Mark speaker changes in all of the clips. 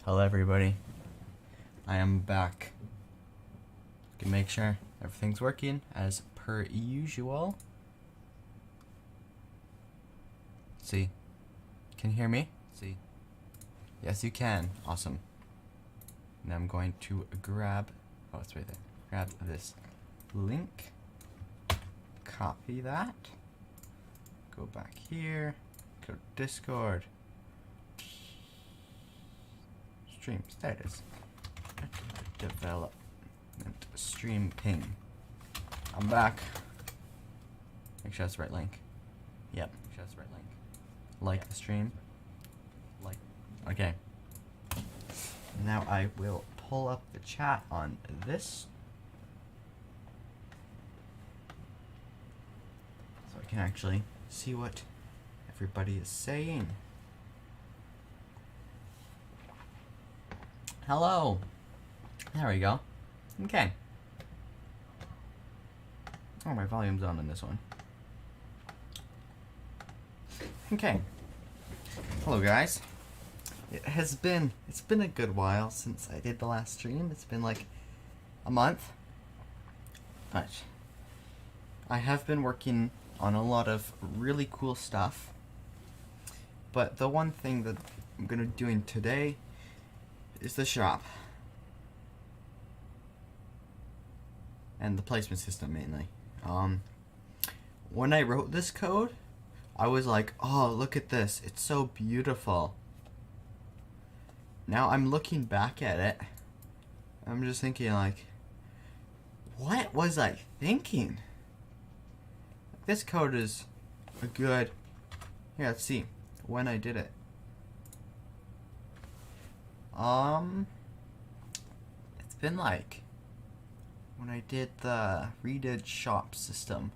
Speaker 1: Hello everybody, I am back. Can make sure everything's working as per usual. See, can you hear me? See, yes you can, awesome. Now I'm going to grab, oh it's right there, grab this link, copy that, go back here, go to Discord, streams, there it is. Development stream ping. I'm back. Make sure that's the right link. Yep, make sure that's the right link. Like the stream. Like. Okay. Now I will pull up the chat on this, so I can actually see what everybody is saying. Hello. There we go. Okay. Oh, my volume's on in this one. Okay. Hello, guys. It's been a good while since I did the last stream. It's been like a month. But I have been working on a lot of really cool stuff. But the one thing that I'm gonna be doing today is the shop. And the placement system mainly. When I wrote this code, I was like, oh, look at this. It's so beautiful. Now I'm looking back at it. I'm just thinking like, what was I thinking? This code is a good, here, let's see when I did it. It's been like, when I did the redid shop system.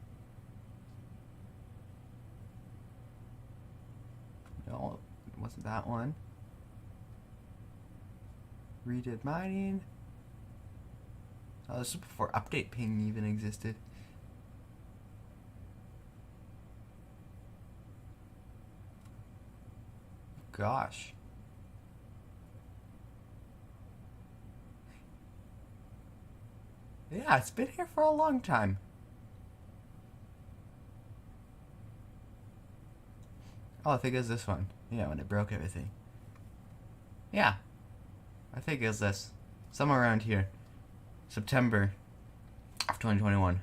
Speaker 1: No, it wasn't that one. Redid mining. Oh, this was before update ping even existed. Gosh. Yeah, it's been here for a long time. Oh, I think it's this one. Yeah, when it broke everything. Yeah. I think it's this. Somewhere around here. September of 2021.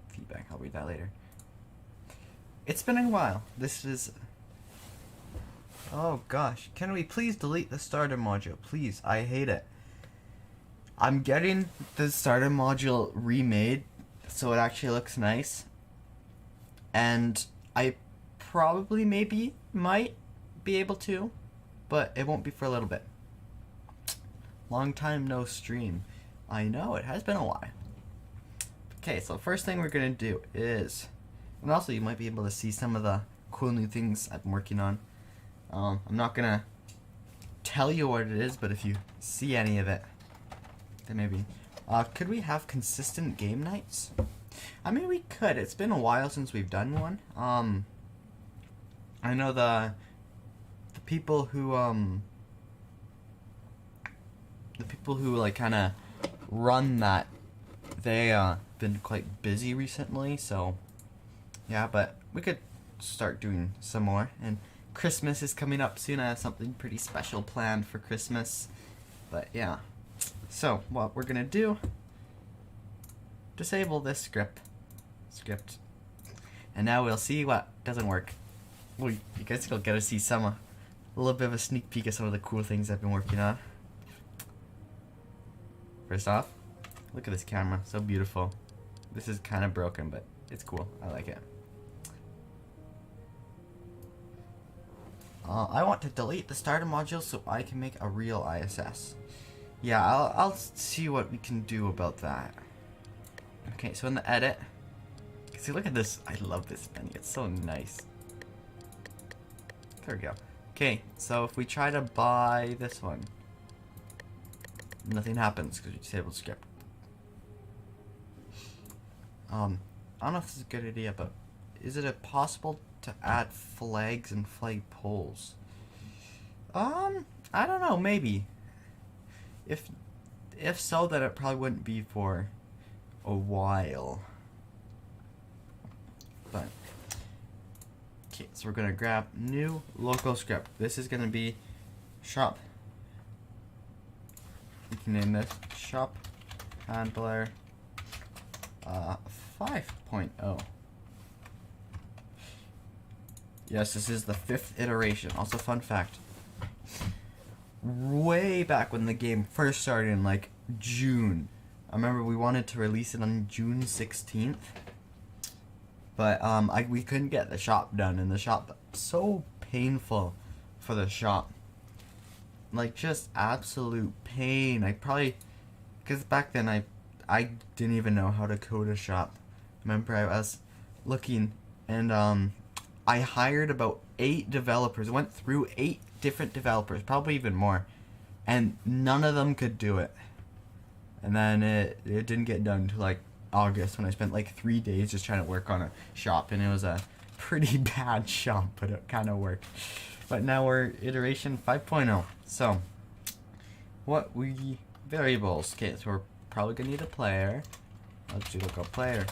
Speaker 1: Feedback, I'll read that later. It's been a while. This is... Oh gosh. Can we please delete the starter module? Please, I hate it. I'm getting the starter module remade so it actually looks nice, and I probably might be able to, but it won't be for a little bit. Long time no stream. I know, it has been a while. Okay, so first thing we're gonna do is, and also you might be able to see some of the cool new things I've been working on. I'm not gonna tell you what it is, but if you see any of it, then maybe. Could we have consistent game nights? I mean, we could. It's been a while since we've done one. I know the people who like kind of run that, they been quite busy recently, so yeah, but we could start doing some more. And Christmas is coming up soon. I have something pretty special planned for Christmas, but yeah. So, what we're gonna do, disable this script, and now we'll see what doesn't work. Well, you guys will get to see a little bit of a sneak peek of some of the cool things I've been working on. First off, look at this camera, so beautiful. This is kind of broken, but it's cool, I like it. I want to delete the starter module so I can make a real ISS. Yeah, I'll see what we can do about that. Okay, so in the edit, see, look at this. I love this menu. It's so nice. There we go. Okay, so if we try to buy this one, nothing happens because we disabled script. I don't know if this is a good idea, but is it possible to add flags and flag poles? I don't know, maybe. If if so, then it probably wouldn't be for a while. But okay, so we're gonna grab new local script. This is gonna be shop. You can name this shop handler 5.0. Yes, this is the 5th iteration. Also, fun fact. Way back when the game first started in like June, I remember we wanted to release it on June 16th. But we couldn't get the shop done, and the shop so painful for the shop. Like just absolute pain. I probably, because back then I didn't even know how to code a shop. Remember I was looking, and I hired about 8 developers. Went through 8 different developers, probably even more, and none of them could do it. And then it didn't get done until like August, when I spent like 3 days just trying to work on a shop, and it was a pretty bad shop, but it kind of worked. But now we're iteration 5.0. So what we variables? Okay, so we're probably gonna need a player. Let's do local player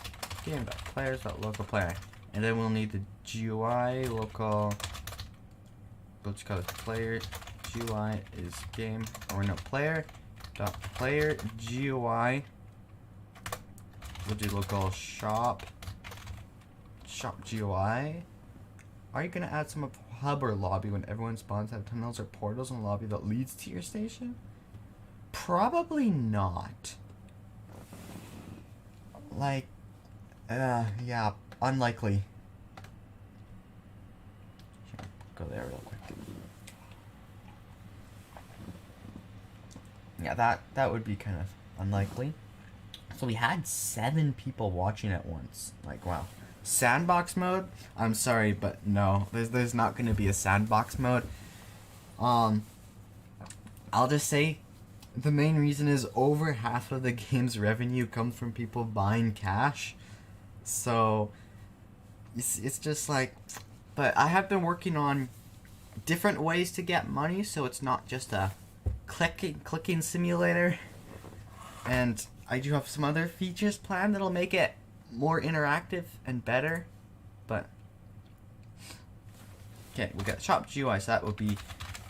Speaker 1: game.players.local player, and then we'll need the GUI local. Let's call it player GUI is game, or no, player dot player GUI. We'll do local shop GUI. Are you gonna add some hub or lobby when everyone spawns have tunnels or portals in the lobby that leads to your station? Probably not. Like, yeah, unlikely. Go there real quick. Yeah, that would be kind of unlikely. So we had 7 people watching at once. Like, wow. Sandbox mode? I'm sorry, but no. There's not going to be a sandbox mode. I'll just say the main reason is over half of the game's revenue comes from people buying cash. So it's just like, but I have been working on different ways to get money, so it's not just a clicking simulator. And I do have some other features planned that'll make it more interactive and better. But okay, we got shop GUI, so that would be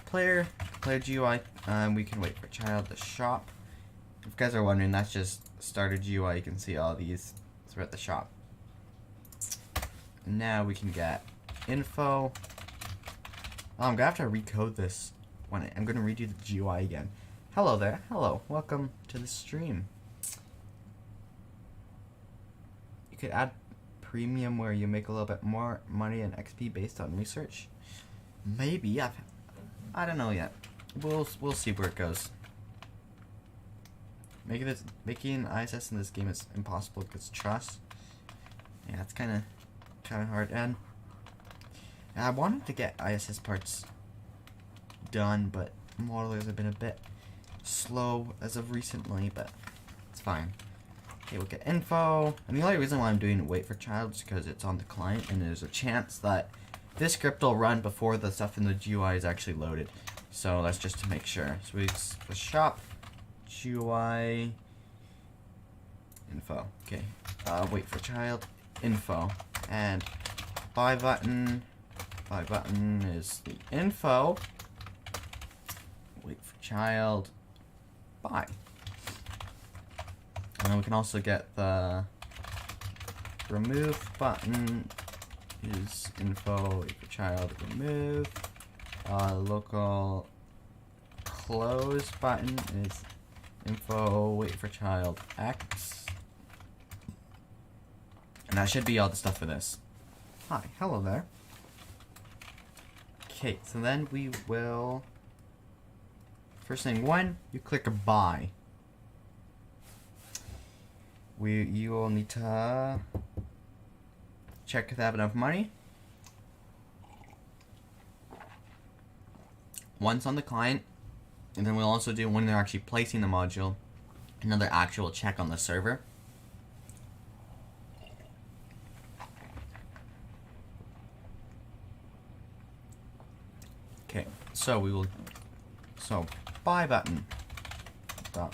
Speaker 1: player GUI. We can wait for child to shop. If you guys are wondering, that's just starter GUI. You can see all these throughout the shop. Now we can get info. Oh, I'm gonna have to recode this when I'm gonna redo the GUI again. Hello there. Hello. Welcome to the stream. You could add premium where you make a little bit more money and XP based on research. Maybe. I don't know yet. We'll see where it goes. Making ISS in this game is impossible because trust. Yeah, it's kind of hard. And I wanted to get ISS parts done, but modelers have been a bit slow as of recently, but it's fine. Okay, we'll get info. And the only reason why I'm doing wait for child is because it's on the client, and there's a chance that this script will run before the stuff in the GUI is actually loaded. So that's just to make sure. So we the shop GUI info. Okay. Wait for child info, and buy button. Buy button is the info. Wait for child. Buy. And then we can also get the remove button is info. Wait for child. Remove. Local close button is info. Wait for child X. And that should be all the stuff for this. Hi, hello there. Okay, so then we will, first thing, when you click buy, you will need to check if they have enough money. Once on the client, and then we'll also do, when they're actually placing the module, another actual check on the server. So we will, so buy button. Oh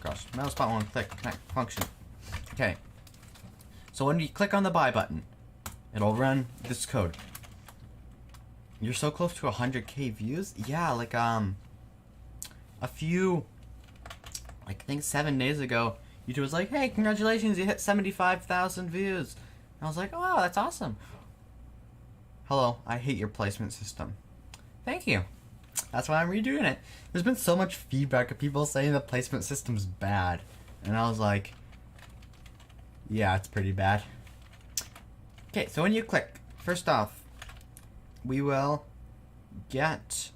Speaker 1: gosh, mouse button one, click, connect, function. Okay. So when you click on the buy button, it'll run this code. You're so close to 100k views? Yeah, like, a few, like, I think 7 days ago, YouTube was like, hey, congratulations, you hit 75,000 views. And I was like, oh, wow, that's awesome. Hello, I hate your placement system. Thank you. That's why I'm redoing it. There's been so much feedback of people saying the placement system's bad. And I was like, yeah, it's pretty bad. Okay, so when you click, first off, we will get...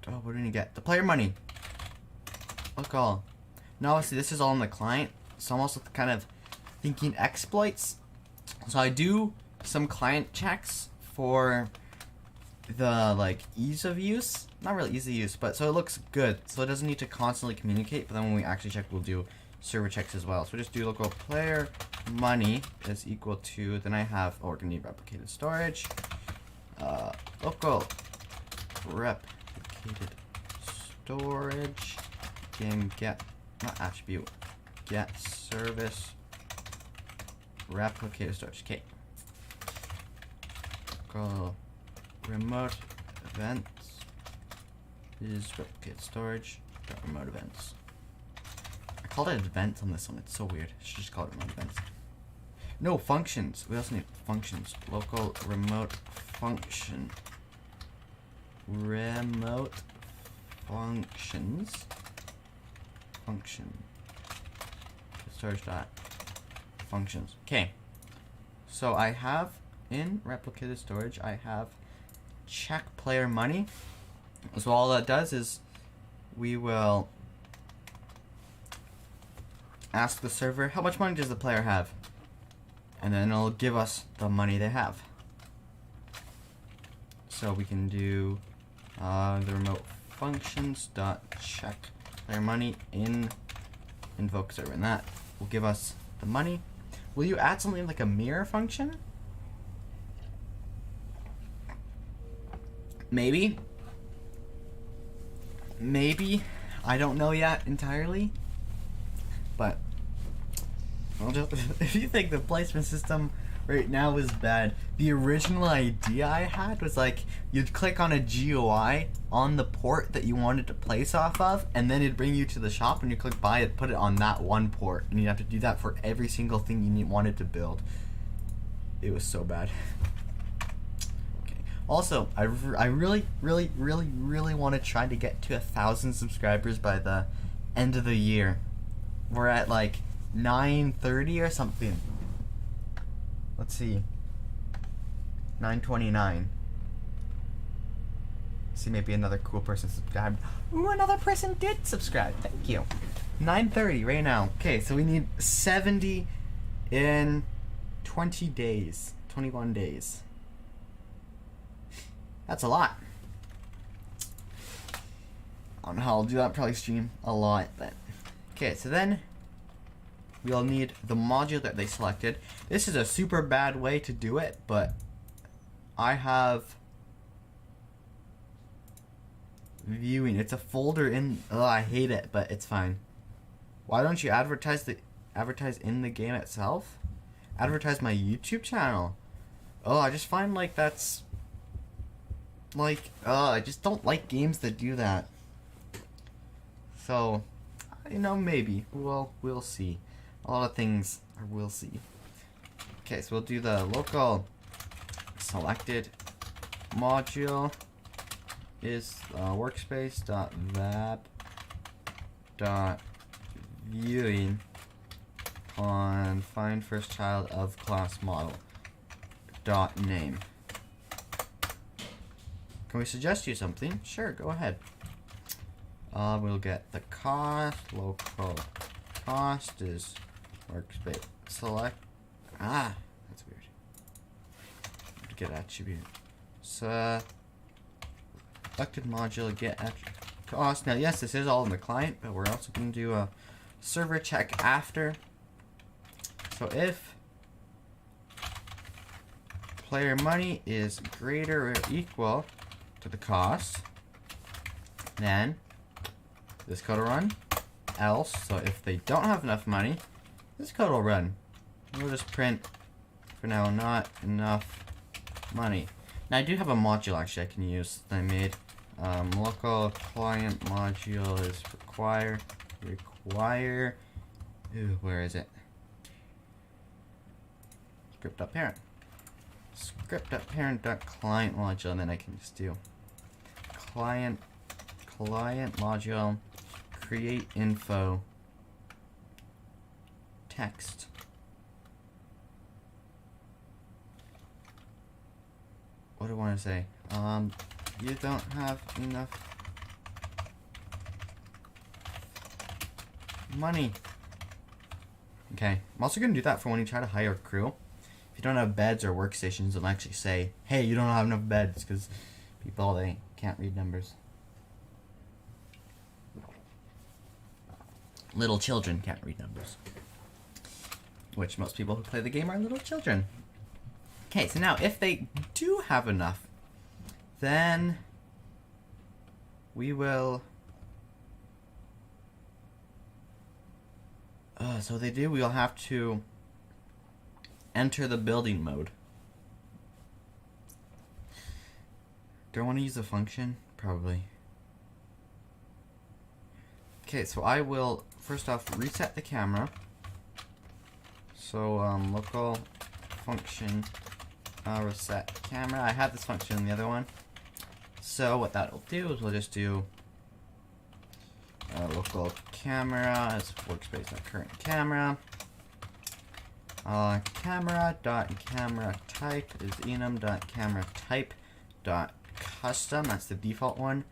Speaker 1: Oh, what are we gonna get? The player money. Look all. Now, obviously, this is all on the client, so I'm also kind of thinking exploits. So I do some client checks for the, like, ease of use. Not really easy use, but so it looks good. So it doesn't need to constantly communicate, but then when we actually check, we'll do server checks as well. So we just do local player money is equal to, then I have, oh, we're gonna need replicated storage. Local replicated storage, game get, not attribute, get service replicated storage. Okay. Local remote events is replicated storage dot remote events. I called it events on this one. It's so weird. I should just call it remote events. No, functions. We also need functions. Local remote function. Remote functions. Function. Storage dot functions. Okay. So I have in replicated storage, I have check player money. So all that does is we will ask the server, how much money does the player have? And then it'll give us the money they have. So we can do the remote functions dot check player money in invoke server, and that will give us the money. Will you add something like a mirror function? Maybe. Maybe. I don't know yet entirely. But I'll just, if you think the placement system right now is bad, the original idea I had was like you'd click on a GUI on the port that you wanted to place off of, and then it'd bring you to the shop and you click buy it, put it on that one port, and you'd have to do that for every single thing you wanted to build. It was so bad. Also, I really want to try to get to 1,000 subscribers by the end of the year. We're at like 930 or something. Let's see. 929. See, maybe another cool person subscribed. Ooh, another person did subscribe. Thank you. 930 right now. Okay, so we need 70 in 20 days. 21 days. That's a lot. I don't know how I'll do that. Probably stream a lot, but okay. So then we'll need the module that they selected. This is a super bad way to do it, but I have viewing. It's a folder in. Oh, I hate it, but it's fine. Why don't you advertise in the game itself? Advertise my YouTube channel. Oh, I just find like that's. Like, I just don't like games that do that. So, you know, maybe. We'll see. A lot of things we'll see. Okay, so we'll do the local selected module is workspace.vab.viewing on find first child of class model dot name. Can we suggest you something? Sure, go ahead. We'll get the cost. Local cost is workspace select. Ah, that's weird. Get attribute. So selected module get attribute cost. Now, yes, this is all in the client, but we're also going to do a server check after. So if player money is greater or equal to the cost, then this code will run. Else, so if they don't have enough money, this code will run. We'll just print, for now, not enough money. Now I do have a module actually I can use that I made. Local client module is require. Ooh, where is it? Script.parent. Script.parent.client module, and then I can just do client module create info text. What do I want to say? You don't have enough money. Okay, I'm also gonna do that for when you try to hire a crew. If you don't have beds or workstations, it'll actually say, hey, you don't have enough beds, because people, they can't read numbers. Little children can't read numbers. Which most people who play the game are little children. Okay, so now if they do have enough, then we will... so they do, we'll have to enter the building mode. Do I want to use a function? Probably. Okay, so I will first off reset the camera. So local function reset camera. I have this function in the other one. So what that'll do is we'll just do local camera as workspace.current camera. Camera.camera type is enum.camera type.custom. That's the default one.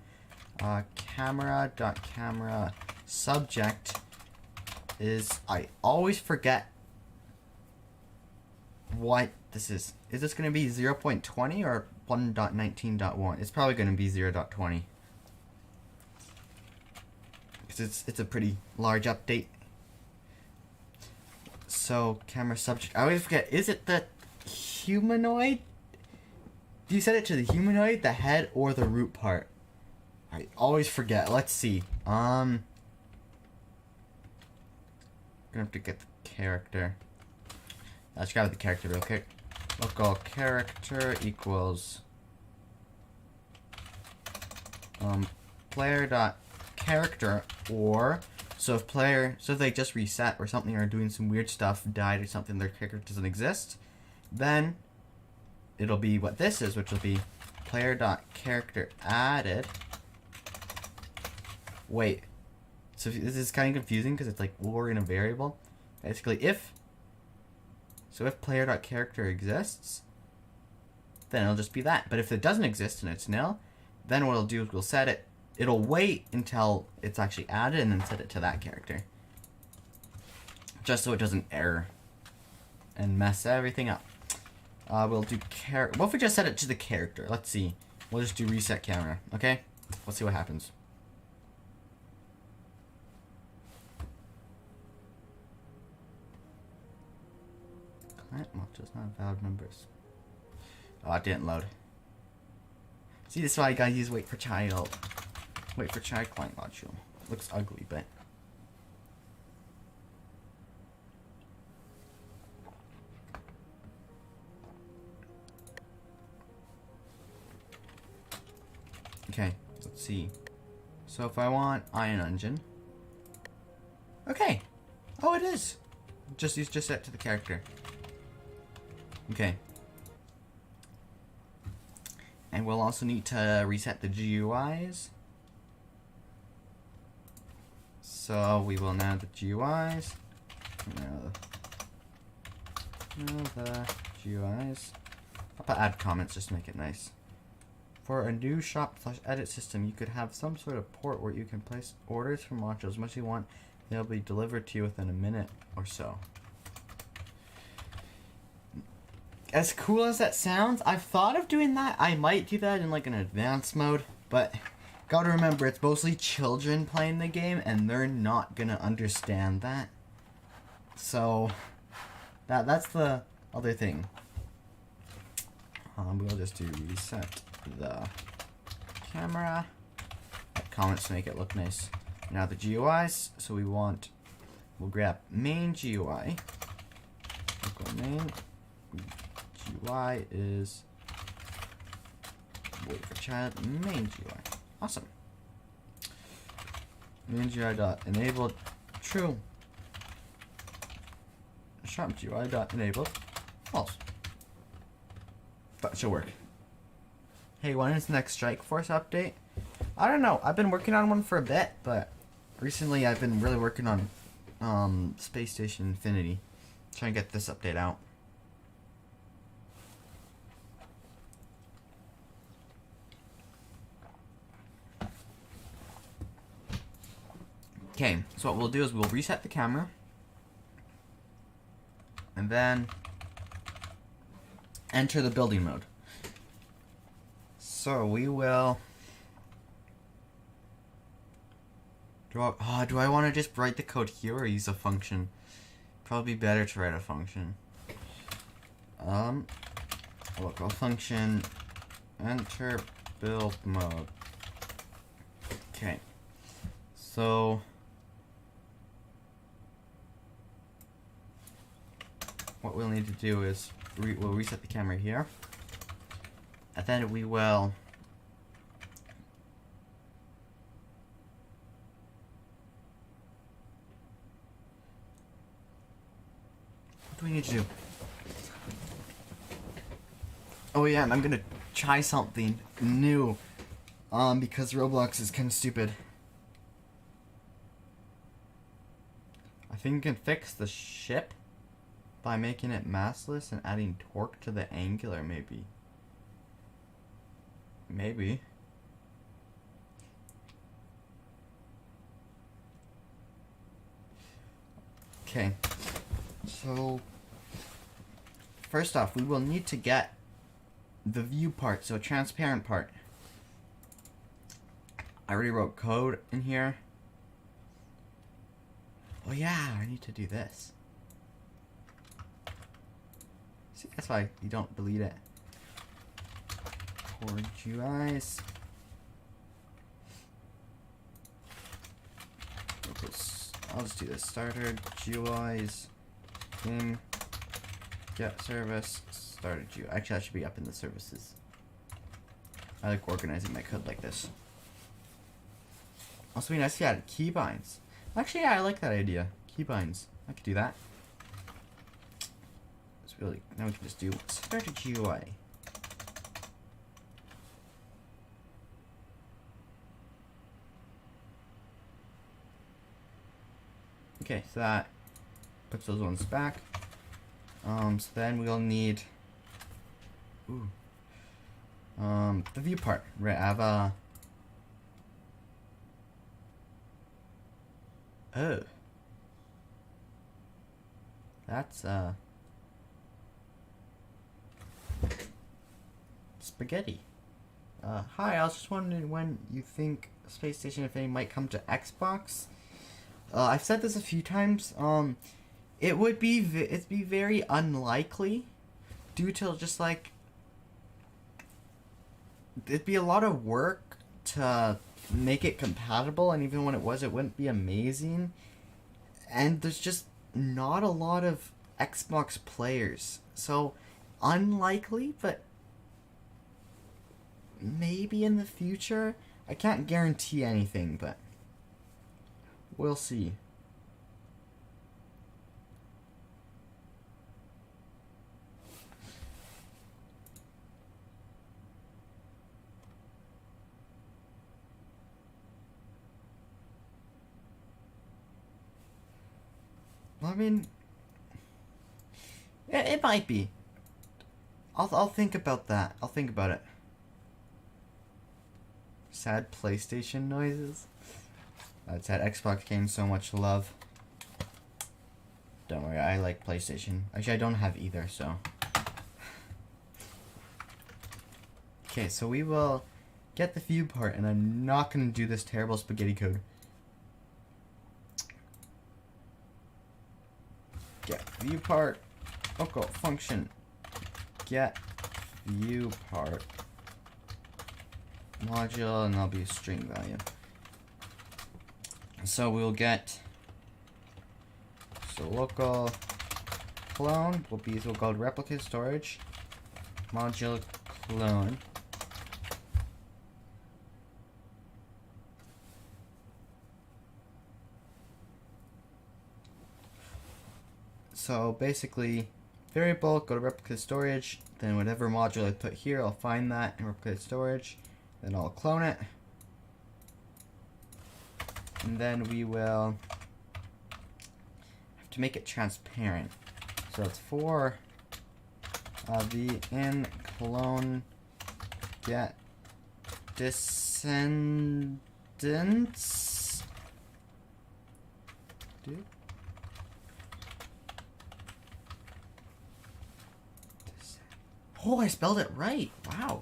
Speaker 1: Camera.camera subject is, I always forget what this is. Is this going to be 0.20 or 1.19.1? It's probably going to be 0.20. Because it's a pretty large update. So, camera subject. I always forget, is it the humanoid? Do you set it to the humanoid, the head, or the root part? I always forget. Let's see. Gonna have to get the character. Let's grab the character real quick. Local character equals player dot character, or so if they just reset or something, or doing some weird stuff, died or something, their character doesn't exist, then it'll be what this is, which will be player dot character added. Wait, so this is kind of confusing because it's like we're in a variable. Basically, if player dot character exists, then it'll just be that. But if it doesn't exist and it's nil, then what it'll do is we'll set it. It'll wait until it's actually added and then set it to that character, just so it doesn't error and mess everything up. We'll do what if we just set it to the character? Let's see. We'll just do reset camera. Okay, let's see what happens. Client modules not valid numbers. Oh, it didn't load. See, this is why I gotta use wait for child. Wait for child client module. Looks ugly, but. Okay, let's see. So if I want Ion Engine. Okay. Oh, it is. Just set to the character. Okay. And we'll also need to reset the GUIs. So we will now the GUIs. Now the GUIs. I'll put add comments just to make it nice. For a new shop/edit system, you could have some sort of port where you can place orders for modules as much as you want. They'll be delivered to you within a minute or so. As cool as that sounds, I've thought of doing that. I might do that in like an advanced mode, but gotta remember it's mostly children playing the game and they're not gonna understand that. So that's the other thing. We'll just do reset the camera. Comments to make it look nice. Now the GUIs, so we'll grab main GUI. We'll go main. GUI is, wait for child, main GUI. Awesome. Main GUI dot enabled true. Sharp GUI dot enabled false. That should work. Hey, when is the next Strike Force update? I don't know. I've been working on one for a bit, but recently I've been really working on Space Station Infinity. Trying to get this update out. Okay, so what we'll do is we'll reset the camera. And then enter the building mode. So we will... Do I want to just write the code here or use a function? Probably better to write a function. Local function, enter build mode. Okay. So what we'll need to do is we'll reset the camera here, and then we will what do we need to do? Oh yeah, and I'm gonna try something new because Roblox is kind of stupid. I think you can fix the ship by making it massless and adding torque to the angular, maybe. Maybe. Okay. So, first off, we will need to get the view part, so transparent part. I already wrote code in here. Oh yeah, I need to do this. See, that's why you don't delete it. Core GUIs. I'll just do this. Starter GUIs. Game. Get service. Starter GUI. Actually, that should be up in the services. I like organizing my code like this. Also, be nice if you had keybinds. Actually, yeah, I like that idea. Keybinds. I could do that. It's really, now we can just do starter GUI. Okay, so that puts those ones back. So then we'll need the view part. Right, I have a that's spaghetti. Hi, I was just wondering when you think Space Station Infinity might come to Xbox. I've said this a few times. It'd be very unlikely, due to just like it'd be a lot of work to make it compatible, and even when it was, it wouldn't be amazing. And there's just not a lot of Xbox players, so unlikely, but maybe in the future. I can't guarantee anything, but we'll see. I mean, it might be. I'll think about that. I'll think about it. Sad PlayStation noises. That's had Xbox games so much love. Don't worry, I like PlayStation. Actually, I don't have either, so. Okay, so we will get the view part, and I'm not going to do this terrible spaghetti code. Get view part. Local function. Get view part module, and that'll be a string value. So we'll get, so local clone will be, so we'll go to replicate storage module clone. So basically, variable, go to replicate storage, then whatever module I put here, I'll find that in replicate storage, then I'll clone it, and then we will have to make it transparent. So it's for the in clone get descendants. Dude. Oh, I spelled it right. Wow.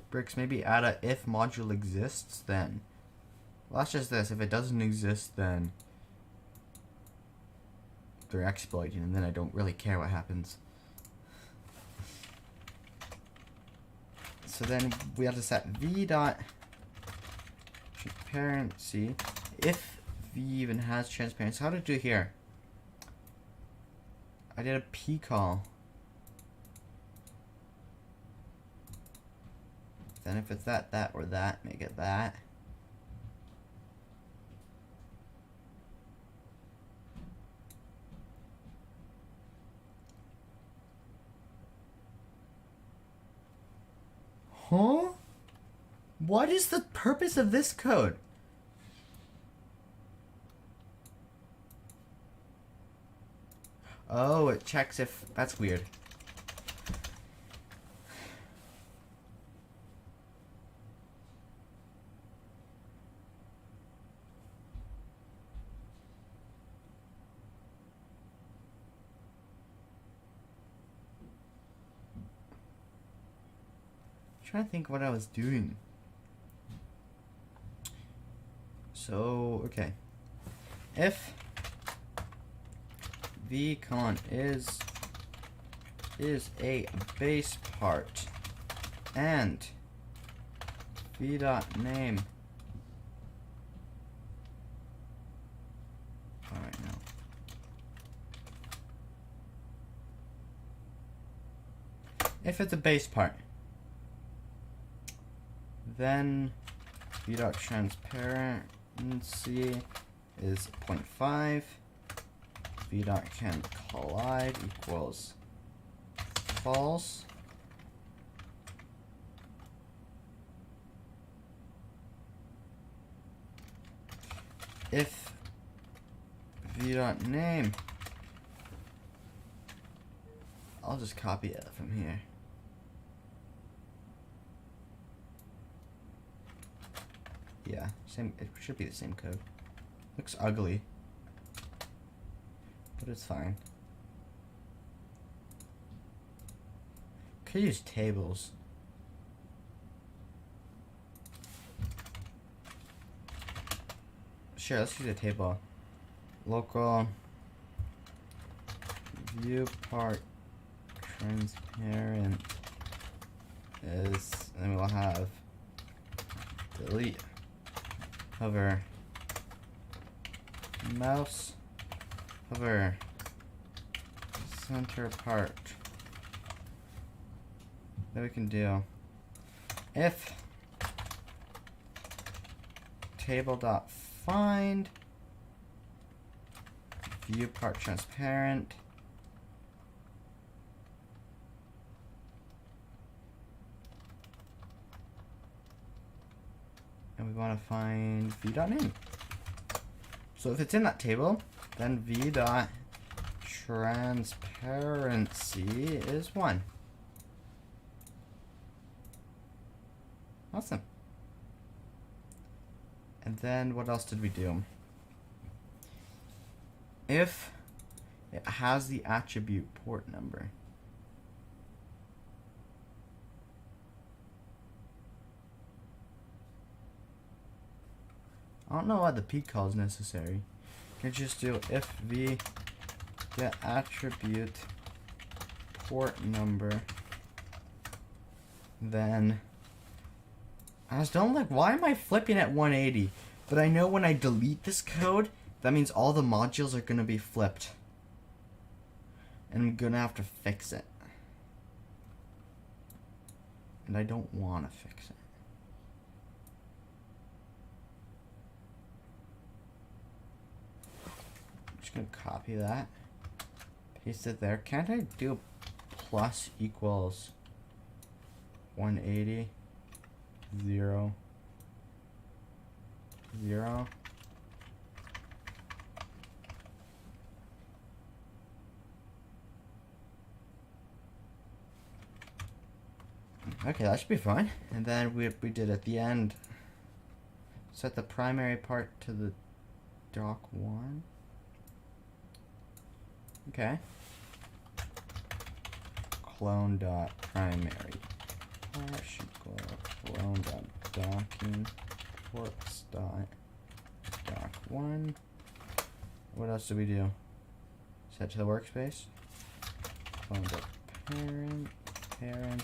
Speaker 1: Bricks, maybe add a if module exists, then. Well, that's just this. If it doesn't exist, then they're exploiting, and then I don't really care what happens. So then we have to set v dot transparency if v even has transparency. How to do here? I did a p call. Then if it's that, or that, make it that. Huh? What is the purpose of this code? Oh, it checks if... That's weird. I'm trying to think what I was doing. So, okay. If vcon is a base part and v.name. Alright, now. If it's a base part, then v.transparency is 0.5. v.can collide equals false. If v.name, I'll just copy it from here. Yeah, same. It should be the same code. Looks ugly, but it's fine. Could use tables. Sure, let's use a table. Local view part transparent is, and then we'll have delete hover mouse hover center part. Then we can do if table.find view part transparent and we want to find v.name. So if it's in that table, then v.transparency is 1. Awesome. And then what else did we do? If it has the attribute port number, I don't know why the p call is necessary. You can just do if v get attribute port number, then I just don't like, why am I flipping at 180? But I know when I delete this code, that means all the modules are gonna be flipped. And I'm gonna have to fix it. And I don't wanna fix it. I'm just gonna copy that. Paste it there. Can't I do plus equals 180, 0, 0? Okay, that should be fine. And then we did at the end, set the primary part to the doc1. Okay. Clone dot primary part should go clone dot docking ports dot doc1. What else do we do? Set to the workspace. Clone dot parent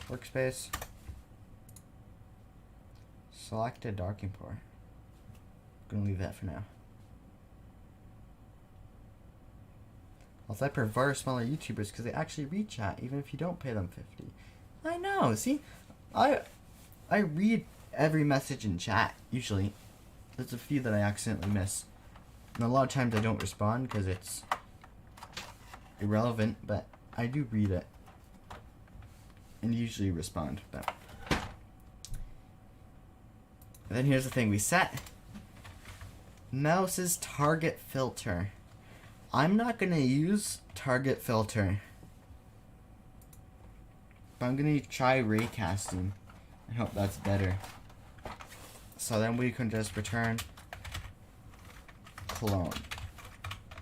Speaker 1: workspace. Select a docking port. I'm gonna leave that for now. Also, I prefer smaller YouTubers because they actually read chat even if you don't pay them 50. I know. See, I read every message in chat usually. There's a few that I accidentally miss, and a lot of times I don't respond because it's irrelevant. But I do read it and usually respond. But and then here's the thing: we set mouse's target filter. I'm not gonna use target filter, but I'm gonna try raycasting. I hope that's better. So then we can just return clone.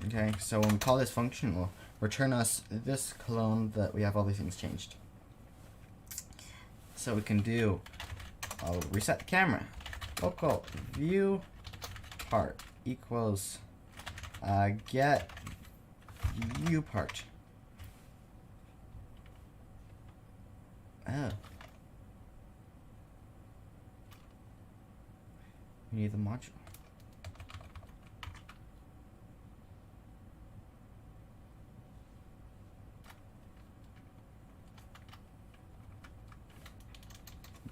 Speaker 1: Okay, so when we call this function, we'll return us this clone that we have all these things changed. So we can do, I'll reset the camera. Local view part equals get view part. Oh. We need the module.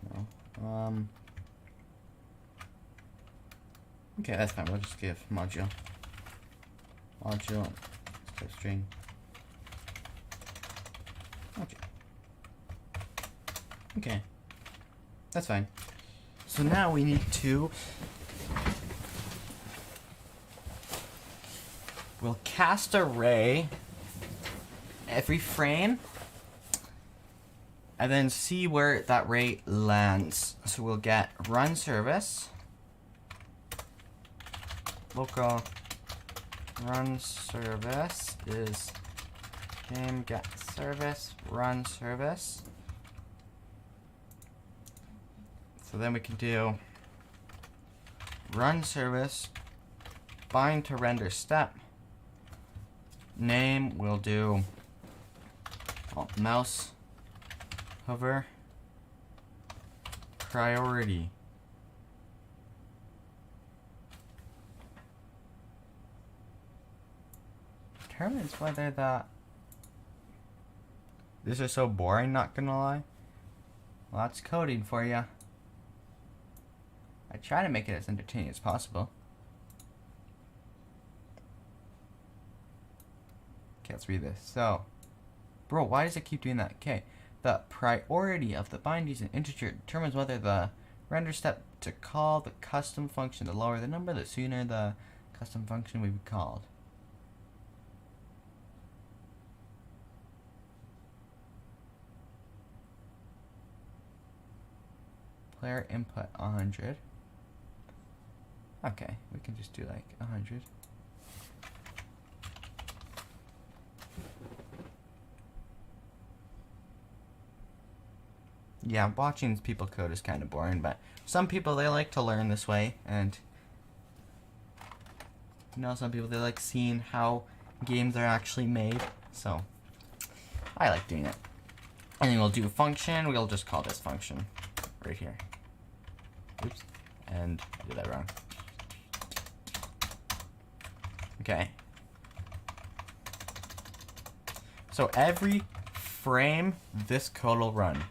Speaker 1: No. Okay, that's fine. We'll just give module. Module. String. Module. Okay. That's fine. So now we need to, we'll cast a ray every frame and then see where that ray lands. So we'll get run service, local run service is game get service run service. So then we can do run service bind to render step. Name we'll do mouse hover priority. Determines whether this is so boring, not gonna lie. Well, that's coding for you. I try to make it as entertaining as possible. Okay, let's read this. So, bro, why does it keep doing that? Okay, the priority of the bind using integer determines whether the render step to call the custom function. The lower the number, the sooner the custom function will be called. Player input 100. Okay, we can just do like 100. Yeah, watching people code is kind of boring, but some people, they like to learn this way, and you know, some people, they like seeing how games are actually made. So I like doing it. And then we'll do a function. We'll just call this function right here. Oops. And I did that wrong. Okay. So every frame, this code will run.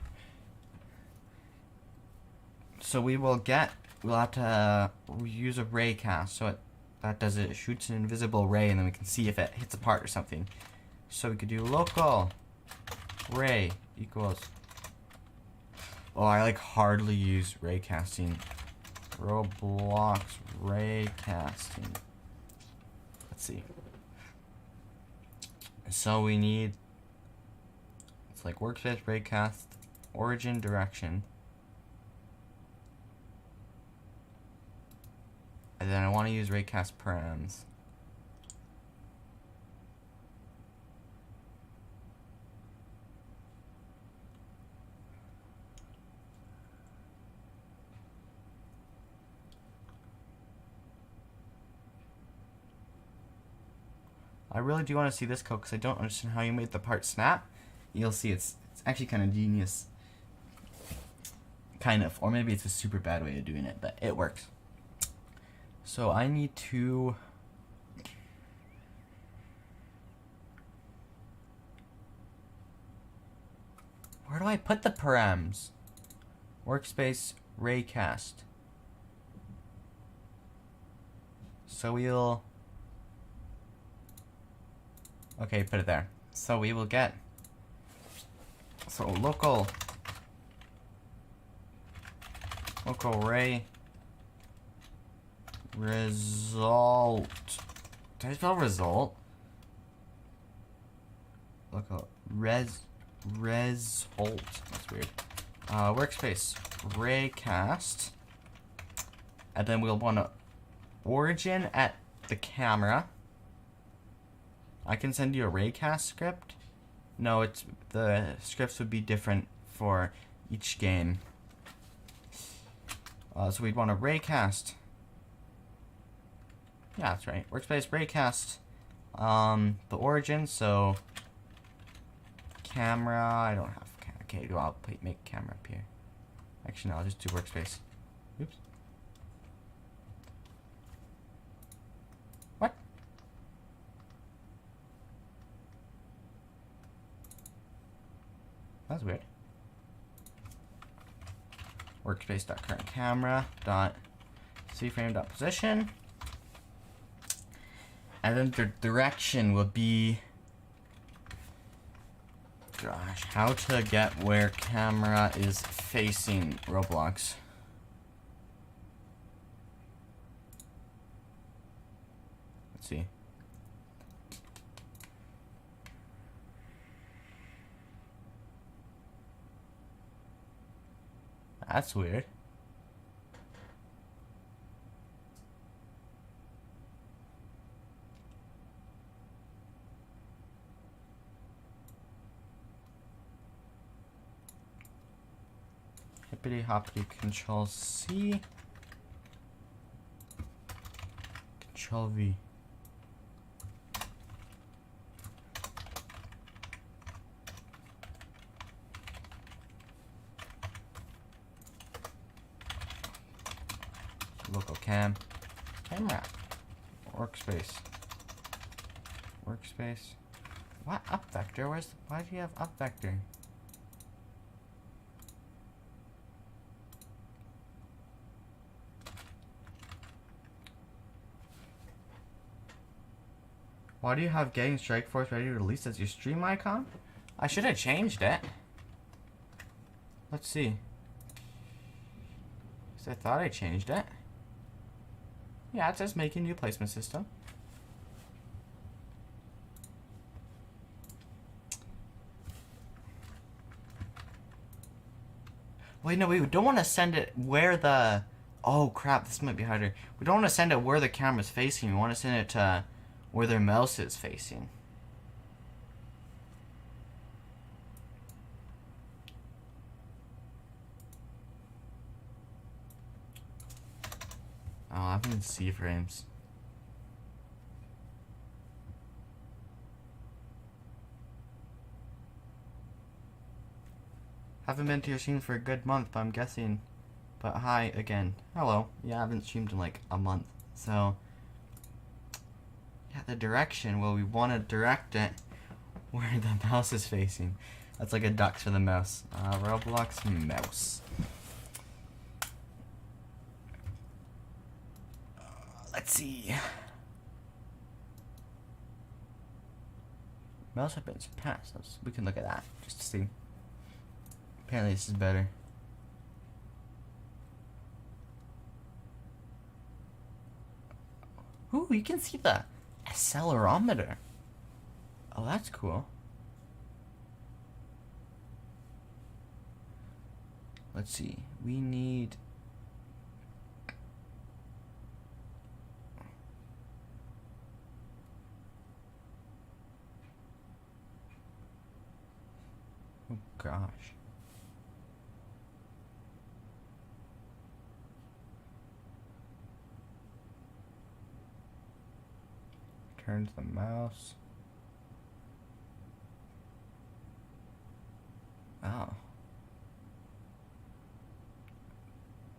Speaker 1: So we'll have to use a ray cast. So that does it. It shoots an invisible ray, and then we can see if it hits a part or something. So we could do local ray equals. Oh, I like hardly use ray casting. Roblox ray casting. Let's see. So we need, it's like workspace raycast, origin direction. And then I want to use raycast params. I really do want to see this code because I don't understand how you made the part snap. You'll see it's actually kind of genius. Kind of. Or maybe it's a super bad way of doing it, but it works. So I need to... Where do I put the params? Workspace raycast. So we'll... Okay, put it there. So we will get, so local ray result. Did I spell result? Local result. That's weird. Workspace raycast, and then we'll want to origin at the camera. I can send you a raycast script. No, the scripts would be different for each game. So we'd want a raycast. Yeah, that's right. Workspace raycast. The origin. So camera. I don't have. Okay, I'll make camera up here. Actually, no, I'll just do workspace. Oops. What? That's weird. Workspace.currentCamera.cFrame.position. And then the direction will be, gosh, how to get where camera is facing Roblox. Let's see. That's weird. Hippity hoppity, Control C, Control V. Local camera, workspace. What up vector? Why do you have up vector? Why do you have Getting Strike Force ready to release as your stream icon? I should have changed it. Let's see. Because I thought I changed it. Yeah, it says making new placement system. Wait, no, we don't want to send it where the... Oh, crap, this might be harder. We don't want to send it where the camera's facing. We want to send it to where their mouse is facing. Oh, I'm in C frames. Haven't been to your stream for a good month, but I'm guessing. But hi again. Hello. Yeah, I haven't streamed in like a month. So, yeah, the direction. Well, we want to direct it where the mouse is facing. That's like a duck for the mouse. Roblox mouse. Let's see. Mouse have been surpassed. We can look at that just to see. Apparently this is better. Ooh, you can see the accelerometer. Oh, that's cool. Let's see. We need... Oh, gosh. Turn to the mouse. Oh.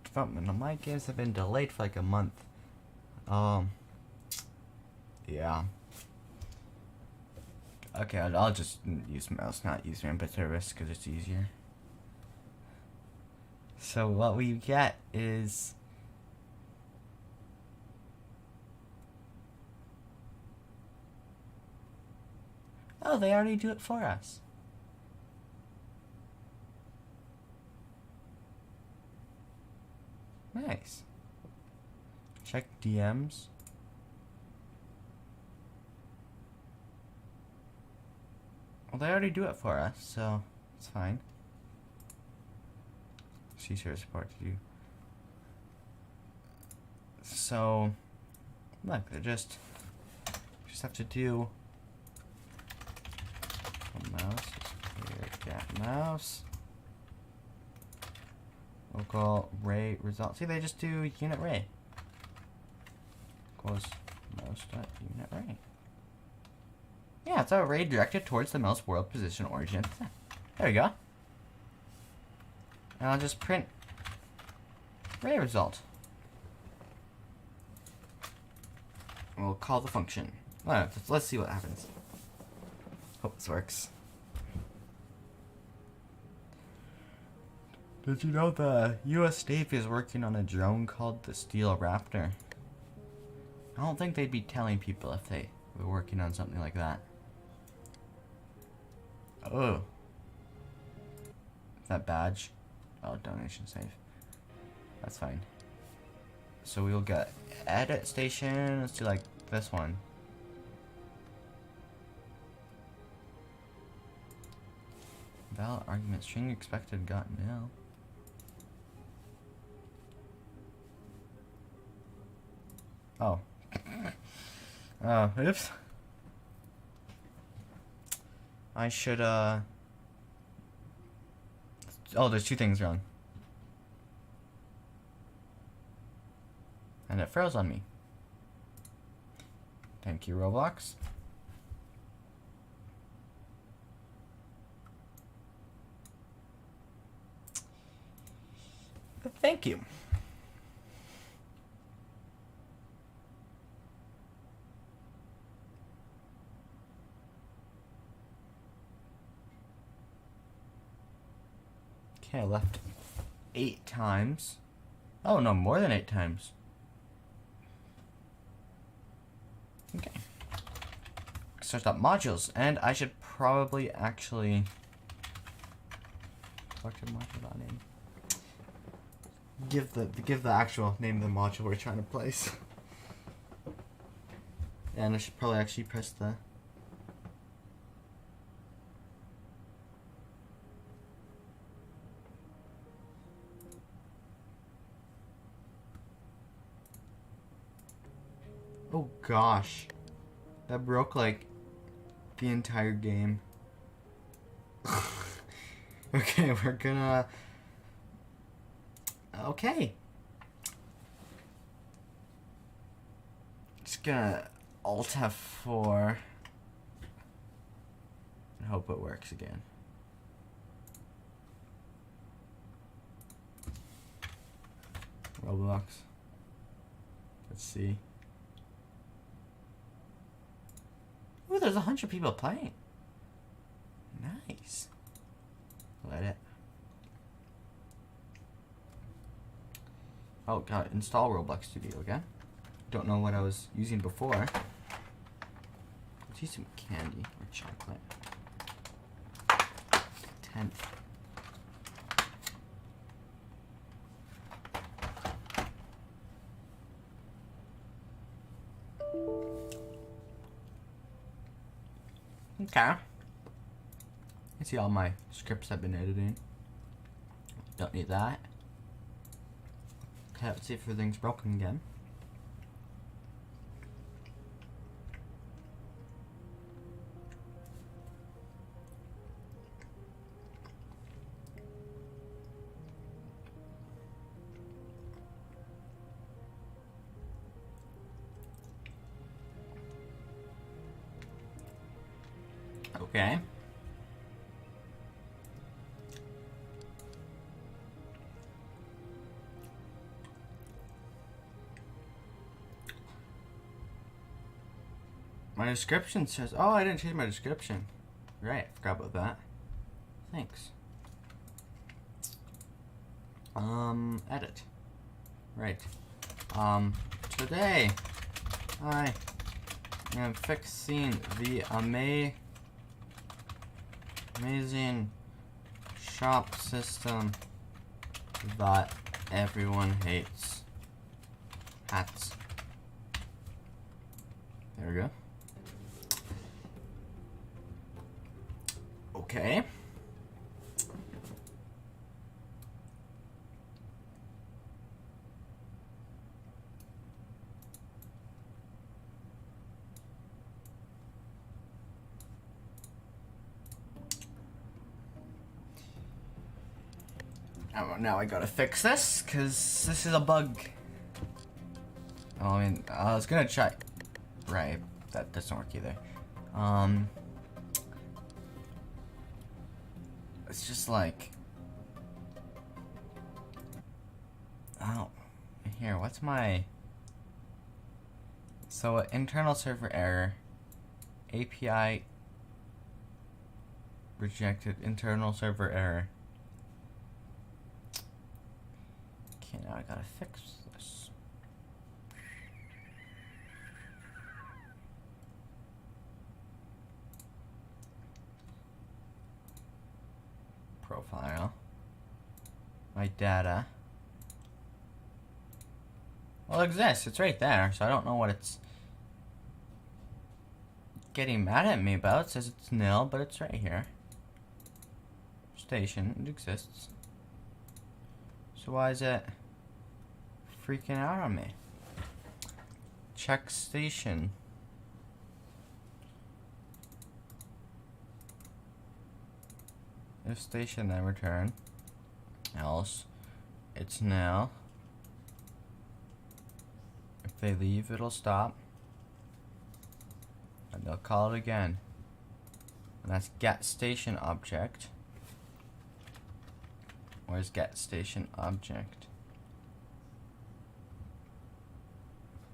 Speaker 1: Development on my games have been delayed for like a month. Yeah. Okay, I'll just use mouse, not use Rampant Service, because it's easier. So what we get is... Oh, they already do it for us. Nice. Check DMs. Well, they already do it for us, so it's fine. C-Share support to do. So, look, they just have to do a mouse. Get mouse. Local ray result. See, they just do unit ray. Equals mouse.unit ray. Yeah, it's a ray directed towards the mouse world position origin. There we go. And I'll just print ray result. We'll call the function. Alright, let's see what happens. Hope this works. Did you know the US Navy is working on a drone called the Steel Raptor? I don't think they'd be telling people if they were working on something like that. Oh. That badge. Oh, donation save. That's fine. So we'll get edit station. Let's do like this one. Valid argument string expected got nil. Oh. Oops. I should, Oh, there's two things wrong. And it froze on me. Thank you, Roblox. Thank you. Okay, I left 8 times. Oh, no, more than 8 times. Okay. Search up modules, and I should probably actually... Module.name. Give the actual name of the module we're trying to place. And I should probably actually press the... Oh gosh. That broke like the entire game. Okay, we're gonna... Okay. Just gonna Alt F4 and hope it works again. Roblox. Let's see. Ooh, there's 100 people playing. Nice. Let it. Oh, God, install Roblox Studio again. Don't know what I was using before. Let's use some candy or chocolate. 10th. Okay. You see all my scripts I've been editing. Don't need that. Okay, let's see if everything's broken again. Okay. My description says, oh, I didn't change my description. Right, I forgot about that. Thanks. Edit. Right. Today I am fixing the amazing shop system that everyone hates. Hats. There we go. Okay. Oh, now I gotta fix this, because this is a bug. Oh, I mean, I was gonna try. Right, that doesn't work either. It's just like, oh, here, what's my, so internal server error, API rejected, internal server error. Okay, now I gotta fix this. Profile. My data. Well, it exists. It's right there, so I don't know what it's getting mad at me about. It says it's nil, but it's right here. Station. It exists. So why is it freaking out on me? Check station. If station, then return. Else, it's nil. If they leave, it'll stop. And they'll call it again. And that's get station object. Where's get station object?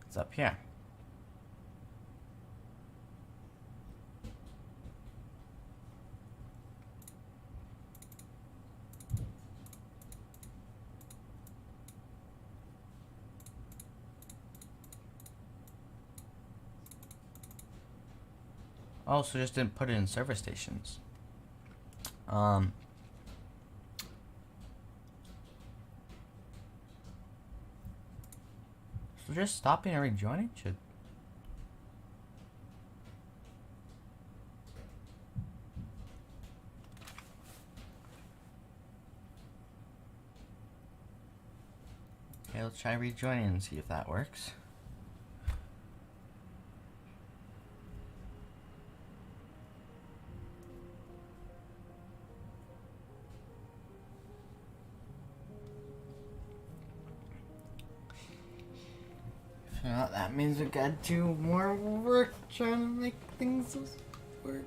Speaker 1: It's up here. Oh, so just didn't put it in server stations. So just stopping and rejoining should. Okay, let's try rejoining and see if that works. Well, that means we gotta do more work trying to make things work.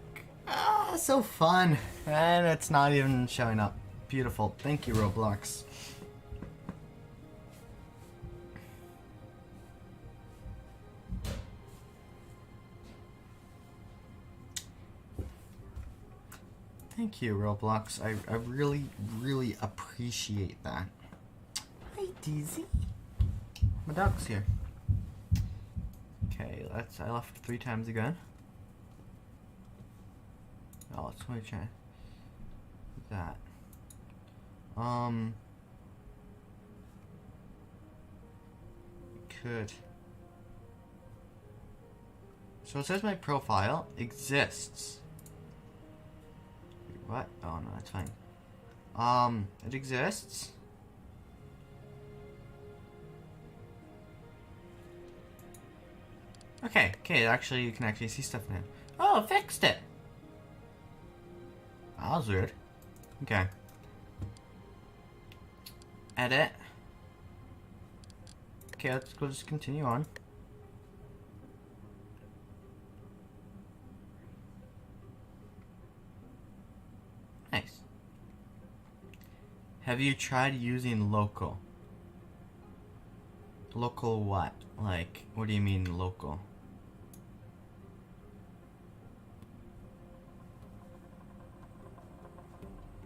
Speaker 1: Ah, so fun. And it's not even showing up. Beautiful. Thank you, Roblox. Thank you, Roblox. I really, really appreciate that. Hi, Daisy. My dog's here. Okay, I left 3 times again. Oh, let's try that. Could. So it says my profile exists. What? Oh no, that's fine. It exists. Okay, actually you can actually see stuff now. Oh, fixed it! That was weird. Okay. Edit. Okay, let's go just continue on. Nice. Have you tried using local? Local what? Like, what do you mean local?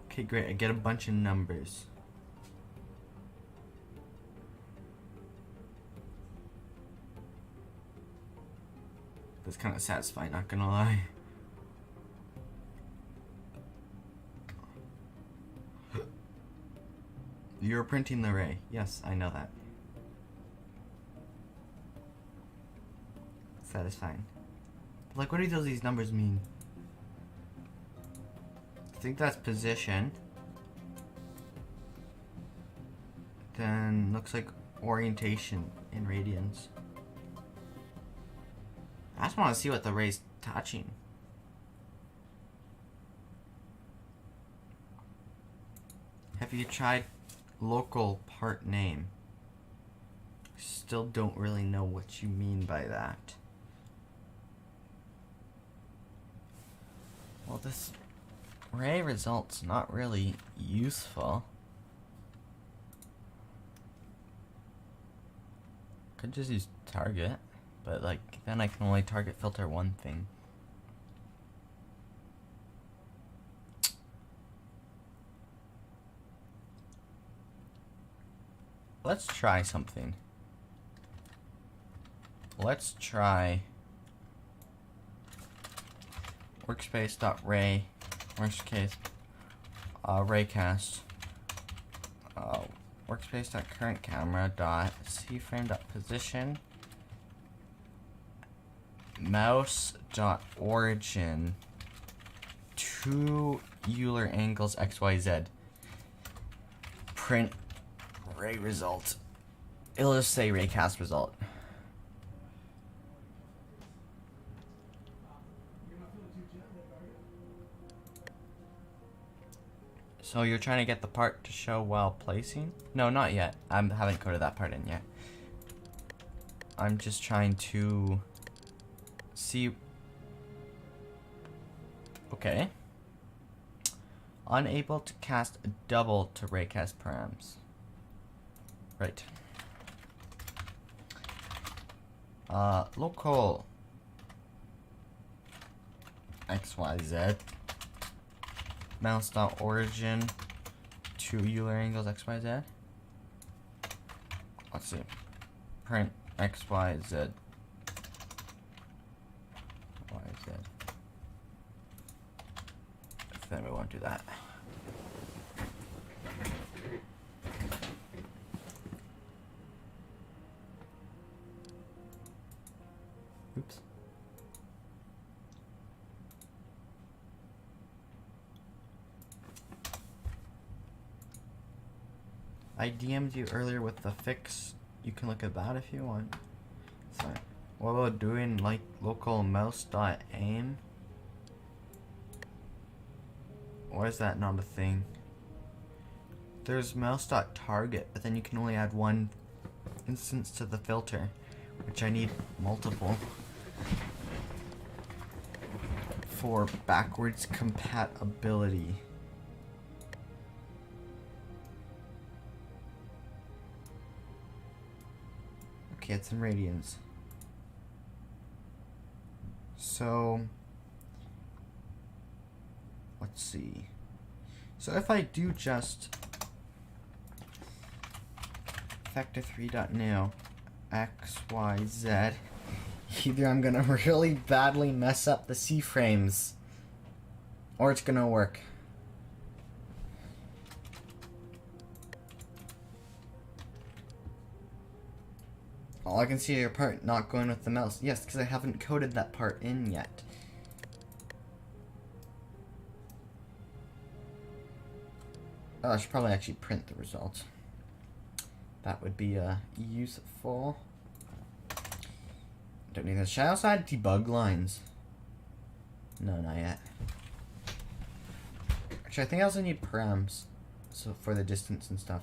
Speaker 1: Okay, great. I get a bunch of numbers. That's kind of satisfying, not gonna lie. You're printing the array. Yes, I know that. Satisfying. But like, what do these numbers mean? I think that's position. Then looks like orientation in radians. I just want to see what the ray's touching. Have you tried local part name? Still don't really know what you mean by that. Well, this ray result's not really useful. Could just use target, but like then I can only target filter one thing. Let's try something. Let's try workspace.ray, worst case, raycast, workspace.currentCamera.cframe.position, mouse.origin, 2 Euler angles XYZ. Print ray result. It'll just say raycast result. So you're trying to get the part to show while placing? No, not yet. I haven't coded that part in yet. I'm just trying to see. Okay. Unable to cast a double to raycast params. Right. Local XYZ. Mouse.origin, 2 Euler angles XYZ. Let's see. Print XYZ. YZ. Then we won't do that. Oops. I DM'd you earlier with the fix. You can look at that if you want. Sorry. What about doing like local mouse.aim? Or is that not a thing? There's mouse.target, but then you can only add one instance to the filter, which I need multiple for backwards compatibility. Okay, it's in radians. So let's see. So if I do just vector3.new x, y, z, either I'm gonna really badly mess up the C-frames, or it's gonna work. All I can see is your part not going with the mouse. Yes, because I haven't coded that part in yet. Oh, I should probably actually print the result. That would be useful. Don't need this. Should I also add debug lines? No, not yet. Actually, I think I also need params, so for the distance and stuff.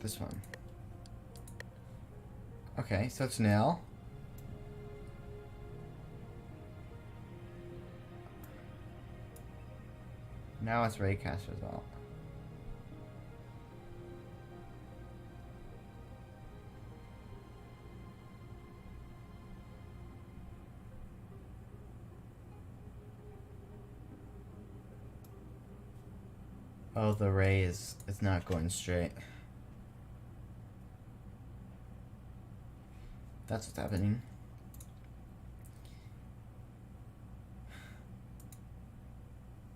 Speaker 1: This one. Okay, so it's now. Now it's raycast result. Oh, the ray is not going straight. That's what's happening.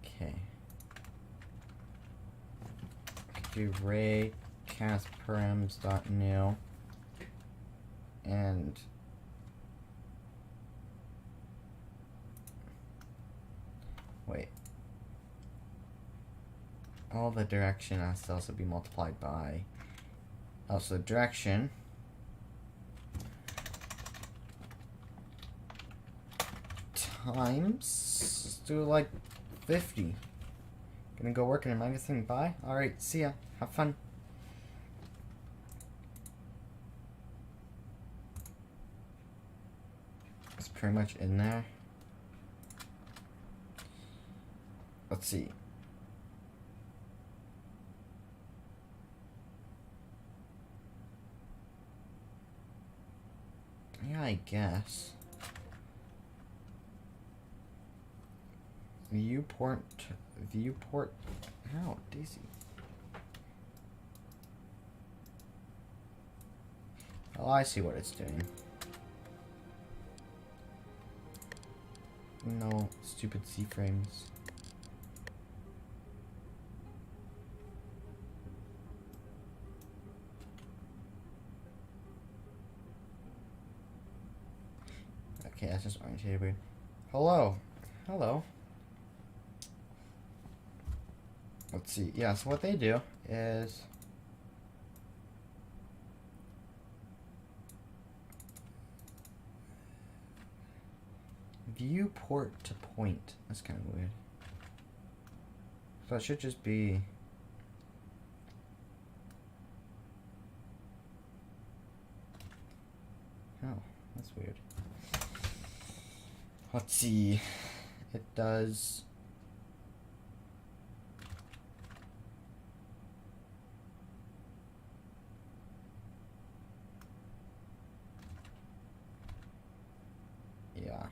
Speaker 1: Okay. I could do ray cast params.new and wait. All the direction has to also be multiplied by also direction times, let's do like 50. Gonna go work in a magazine. Bye. Alright, see ya. Have fun. It's pretty much in there. Let's see. Yeah, I guess. Viewport. Oh, Daisy. Oh, I see what it's doing. No, stupid C-frames. Okay, that's just orientated weird. Hello. Hello. Let's see. Yeah, so what they do is viewport to point. That's kind of weird. So it should just be oh, that's weird. Let's see. It does yeah.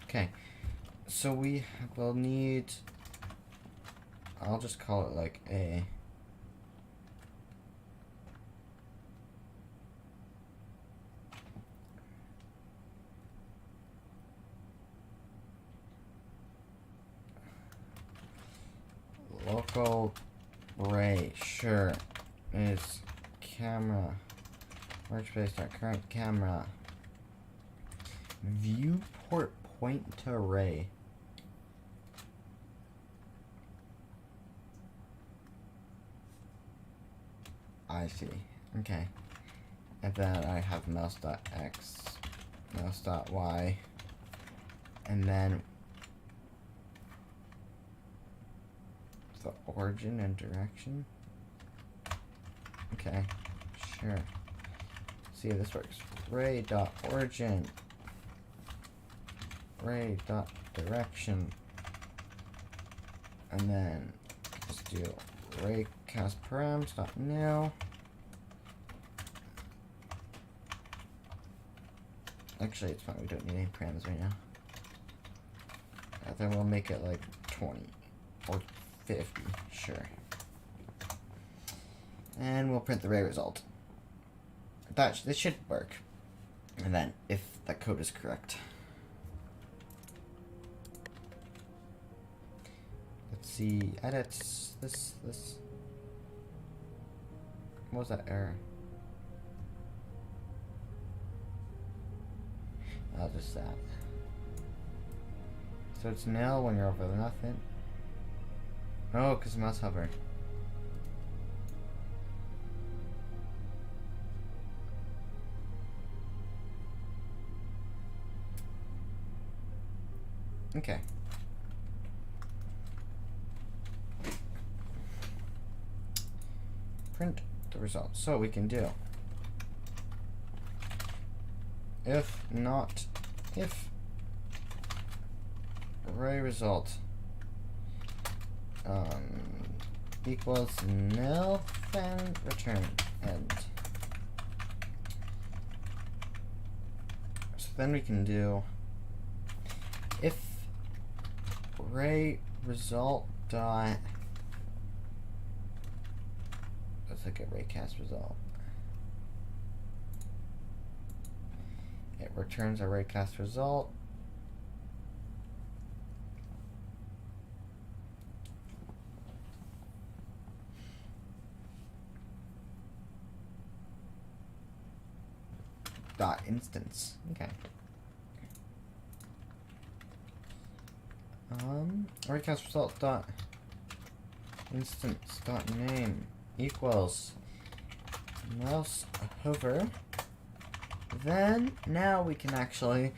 Speaker 1: Okay. So we will need, I'll just call it like a local ray, sure, is camera, workspace.current camera, viewport point to ray. I see. Okay. And then I have mouse.x, mouse.y, and then the origin and direction. Okay, sure. see if this works. Ray.origin. Ray.direction. And then let's do raycastparams.new. Actually, it's fine. We don't need any params right now. Then we'll make it like 20 or 50, sure. And we'll print the ray result. This should work. And then, if that code is correct. Let's see, edits, this. What was that error? Oh, just that. So it's nil when you're over nothing. Oh, because mouse hover. Okay. Print the results. So we can do if array result equals nil, then return end. So then we can do if array result dot, let's look at raycast result. It returns a raycast result. Dot instance. Okay. Raycast result dot instance dot name equals mouse hover. Then now we can actually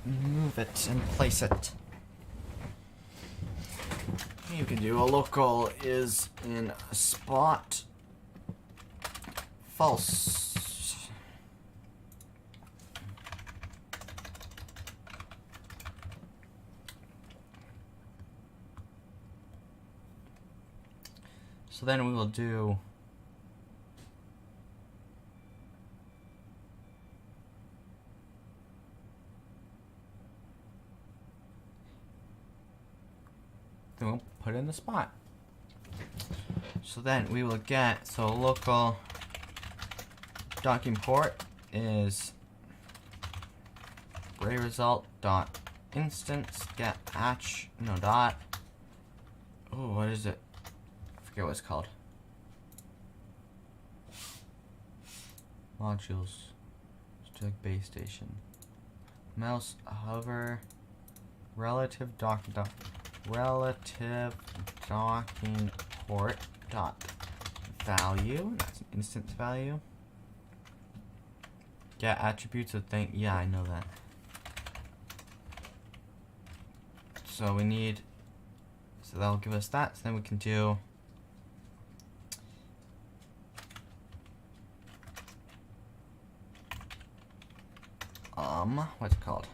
Speaker 1: move it and place it. You can do a local is in a spot false. So then we will do then we'll put it in the spot. So then we will get, so local dock import is ray result dot instance get hatch no dot. Oh, what is it? I forget what it's called. Modules. It's like base station. Mouse hover relative docking port dot value. That's an instance value. Get attributes of thing. Yeah, I know that. So we need. So that'll give us that. So then we can do. What's it called?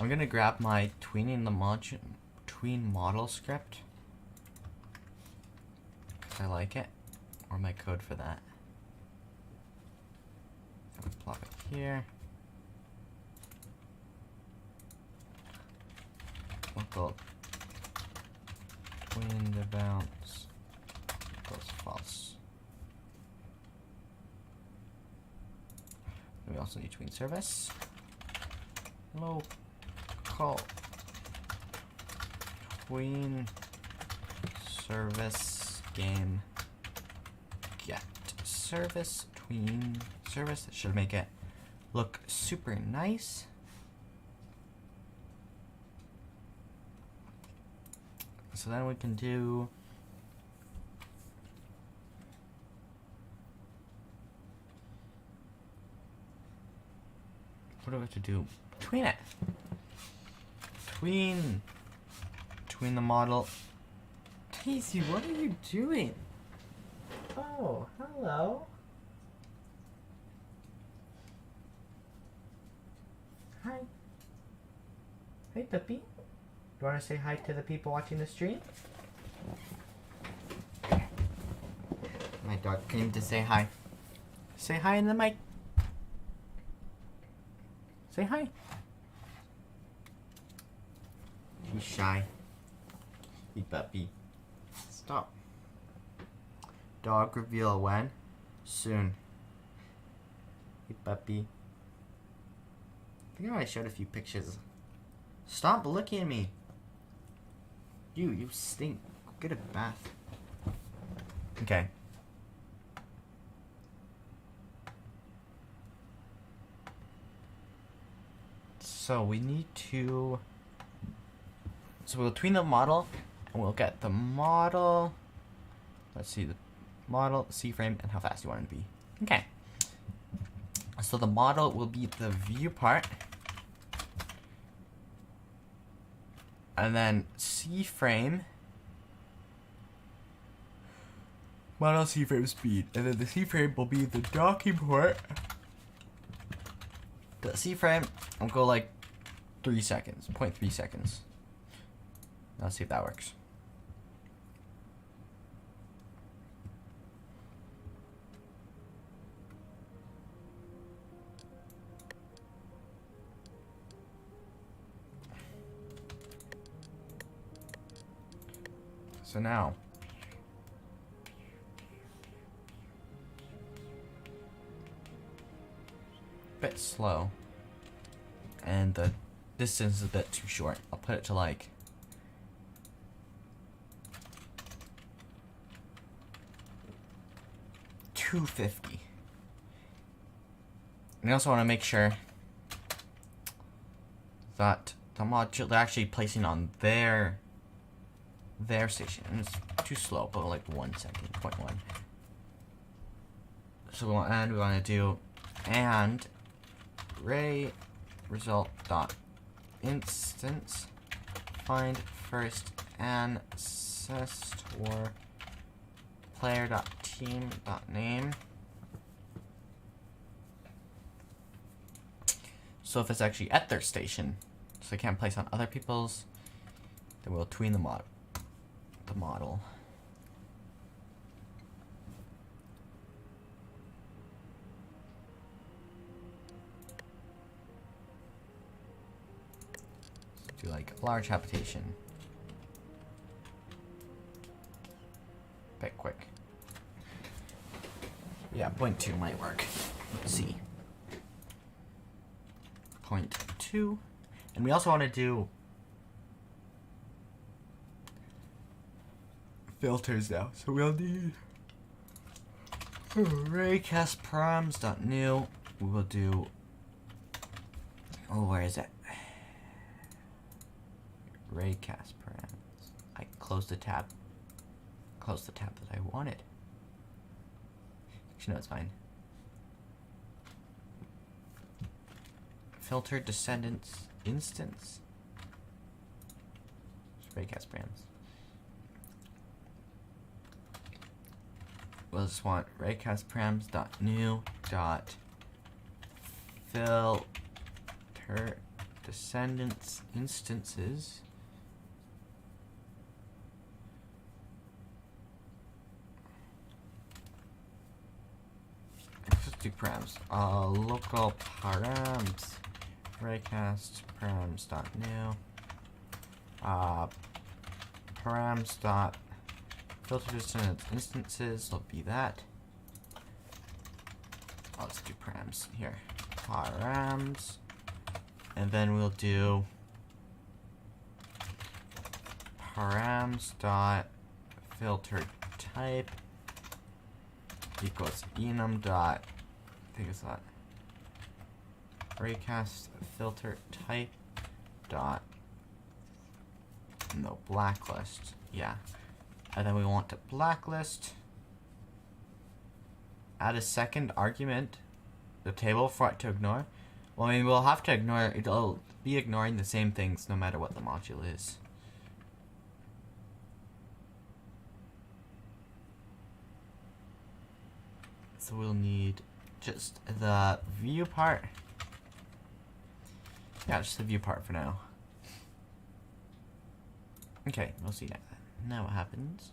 Speaker 1: I'm gonna grab my tween model script because I like it, or my code for that. I'm gonna plop it here. Local tween the bounce equals false. We also need tween service. Local tween service game get service tween service. That should make it look super nice. So then we can do what do we have to do? Tween it. Tween the model. Casey, what are you doing? Oh, hello. Hey, Pippi. You want to say hi to the people watching the stream? My dog came to say hi. Say hi in the mic. Say hi. He's shy. Hey, puppy. Stop. Dog reveal when? Soon. Hey, puppy. I think I already showed a few pictures. Stop looking at me. You stink. Go get a bath. Okay. So we need to... So we'll tween the model, and we'll get the model... Let's see, the model, C-frame, and how fast you want it to be. Okay. So the model will be the view part. And then C-frame. Model C-frame speed. And then the C-frame will be the docking port. The C-frame will go like 3 seconds, 0.3 seconds. Let's see if that works. So now, bit slow, and the distance is a bit too short. I'll put it to like 250. And I also want to make sure that the module they're actually placing on their station. And it's too slow, but like 1 second, 0.1. So we want to do and array result dot instance find first ancestor player dot team dot name. So if it's actually at their station, so they can't place on other people's, then we'll tween the model. Do like large habitation. Bit quick. Yeah, 0.2 might work. Let's see. 0.2. And we also want to do filters now. So we'll need raycastparams.new. We will do, oh, where is it? Raycast params. I closed the tab. Close the tab that I wanted. Actually, no, it's fine. Filter descendants instance. Raycast params. We'll just want raycastparams.new dot filter descendants instances. Let's do params. Local params. Raycastparams.new. Params dot filter descendants instances will be that. Oh, let's do params here. Params. And then we'll do params dot filter type equals enum dot, I think it's that, raycast filter type dot, no, blacklist, yeah. And then we want to blacklist, add a second argument, the table for it to ignore. Well, I mean, we'll have to ignore, it'll be ignoring the same things no matter what the module is. So we'll need just the view part. Yeah, just the view part for now. Okay, we'll see that. Now what happens?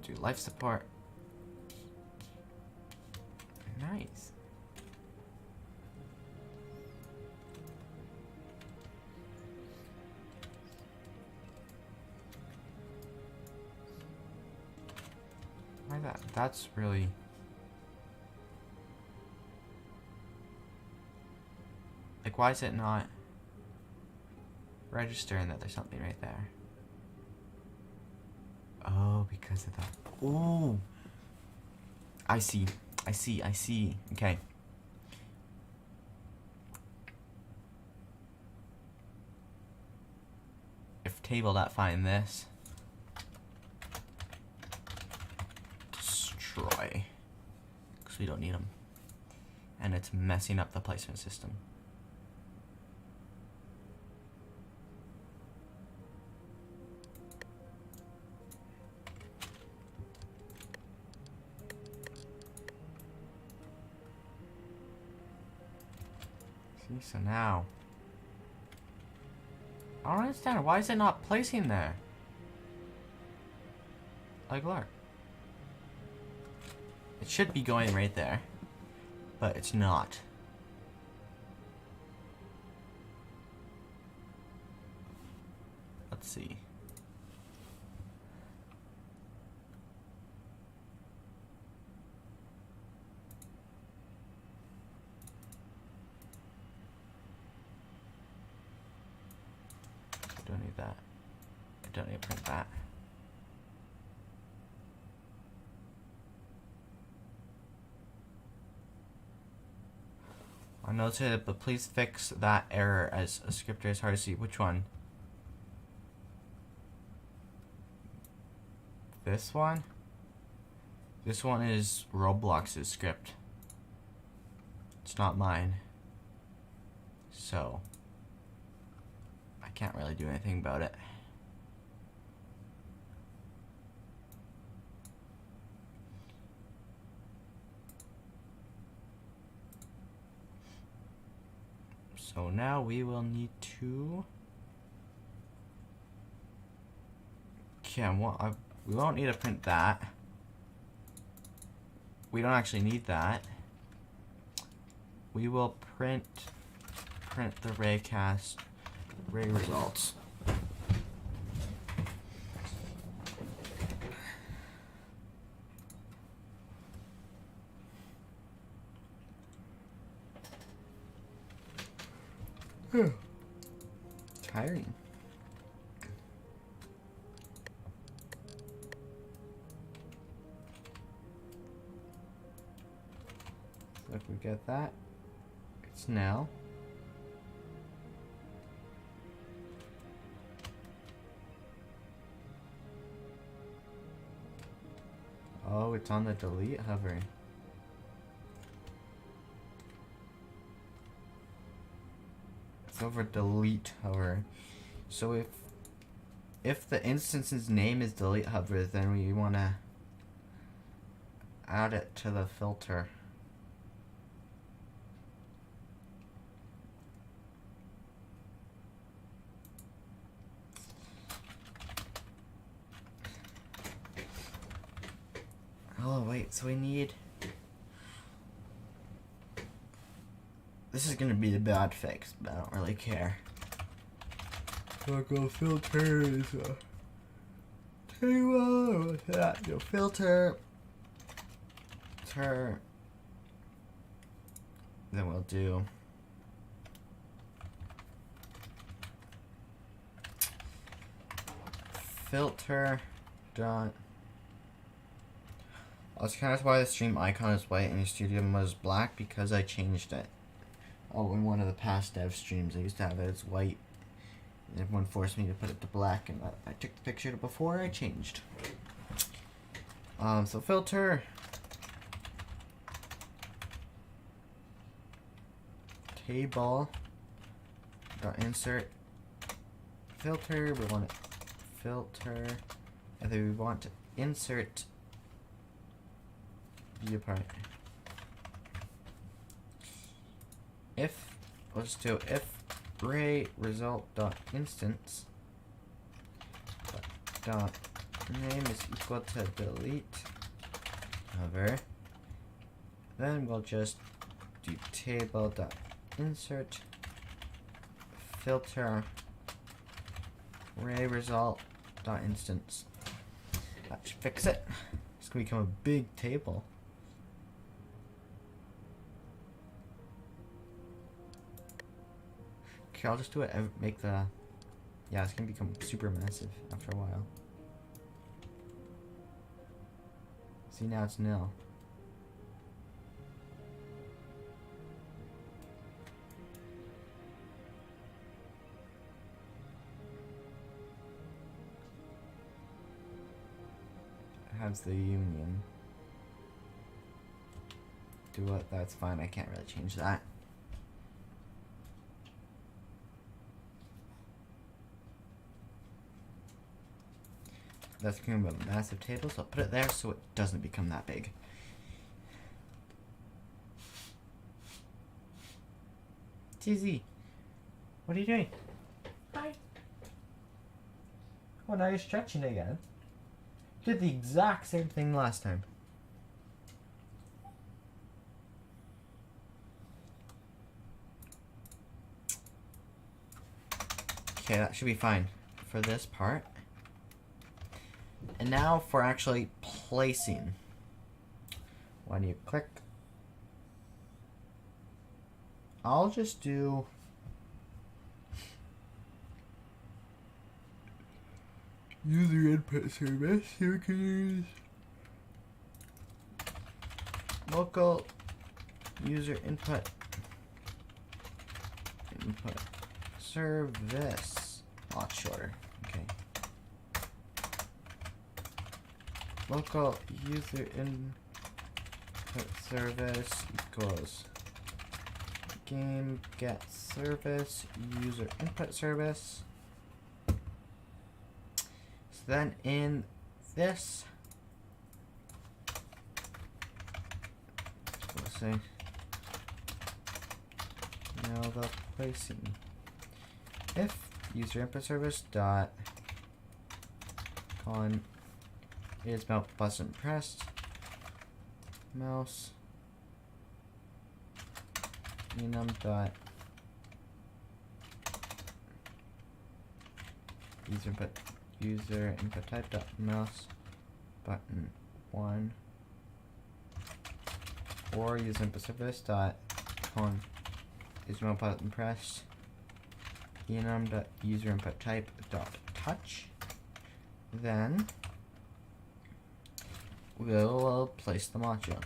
Speaker 1: Do life support. Nice. Why that? That's really... Like, why is it not registering that there's something right there? Oh, because of that. Oh! I see. I see. I see. Okay. If table.find this. Destroy. Because we don't need them. And it's messing up the placement system. See, so now... I don't understand. Why is it not placing there? Like, look. It should be going right there. But it's not. Let's see. I don't need that. I don't need to print that. I noted it, but please fix that error as a scripter is hard to see. Which one? This one? This one is Roblox's script. It's not mine. So, I can't really do anything about it. So now we will need to... Okay, we won't need to print that. We don't actually need that. We will print the raycast ray results. Tiring. So if we get that, it's now. Oh, it's on the delete hover. It's over delete hover. So if the instance's name is delete hover, then we want to add it to the filter. Oh wait, so we need... This is gonna be a bad fix, but I don't really care. Go filters. Table. What's that? Go filter. Then we'll do filter dot. That's kind of why the stream icon is white and your studio mode is black, because I changed it. Oh, in one of the past dev streams, I used to have it as white. And everyone forced me to put it to black, and I took the picture before I changed. So filter. Table. Dot insert. Filter. We want it filter. And then we want to insert viewport. If, let's do if array result dot instance dot name is equal to delete hover, then we'll just do table dot insert filter array result dot instance. That should fix it. It's gonna become a big table. Okay, I'll just do it and make the, yeah, it's gonna become super massive after a while. See, now it's nil. It has the union. Do it, that's fine, I can't really change that. That's going to be a massive table, so I'll put it there so it doesn't become that big. TZ, what are you doing? Bye. Oh, now you're stretching again. You did the exact same thing last time. Okay, that should be fine for this part. And now for actually placing. When you click, I'll just do user input service. So we can use local user input service. A lot shorter. Okay. Local user input service equals game get service user input service. So then in this, let's say now the placing. If user input service dot colon is mouse button pressed, mouse enum dot user input type dot mouse button 1 or user input service dot colon is mouse button pressed enum dot user input type dot touch. Then we'll place the module.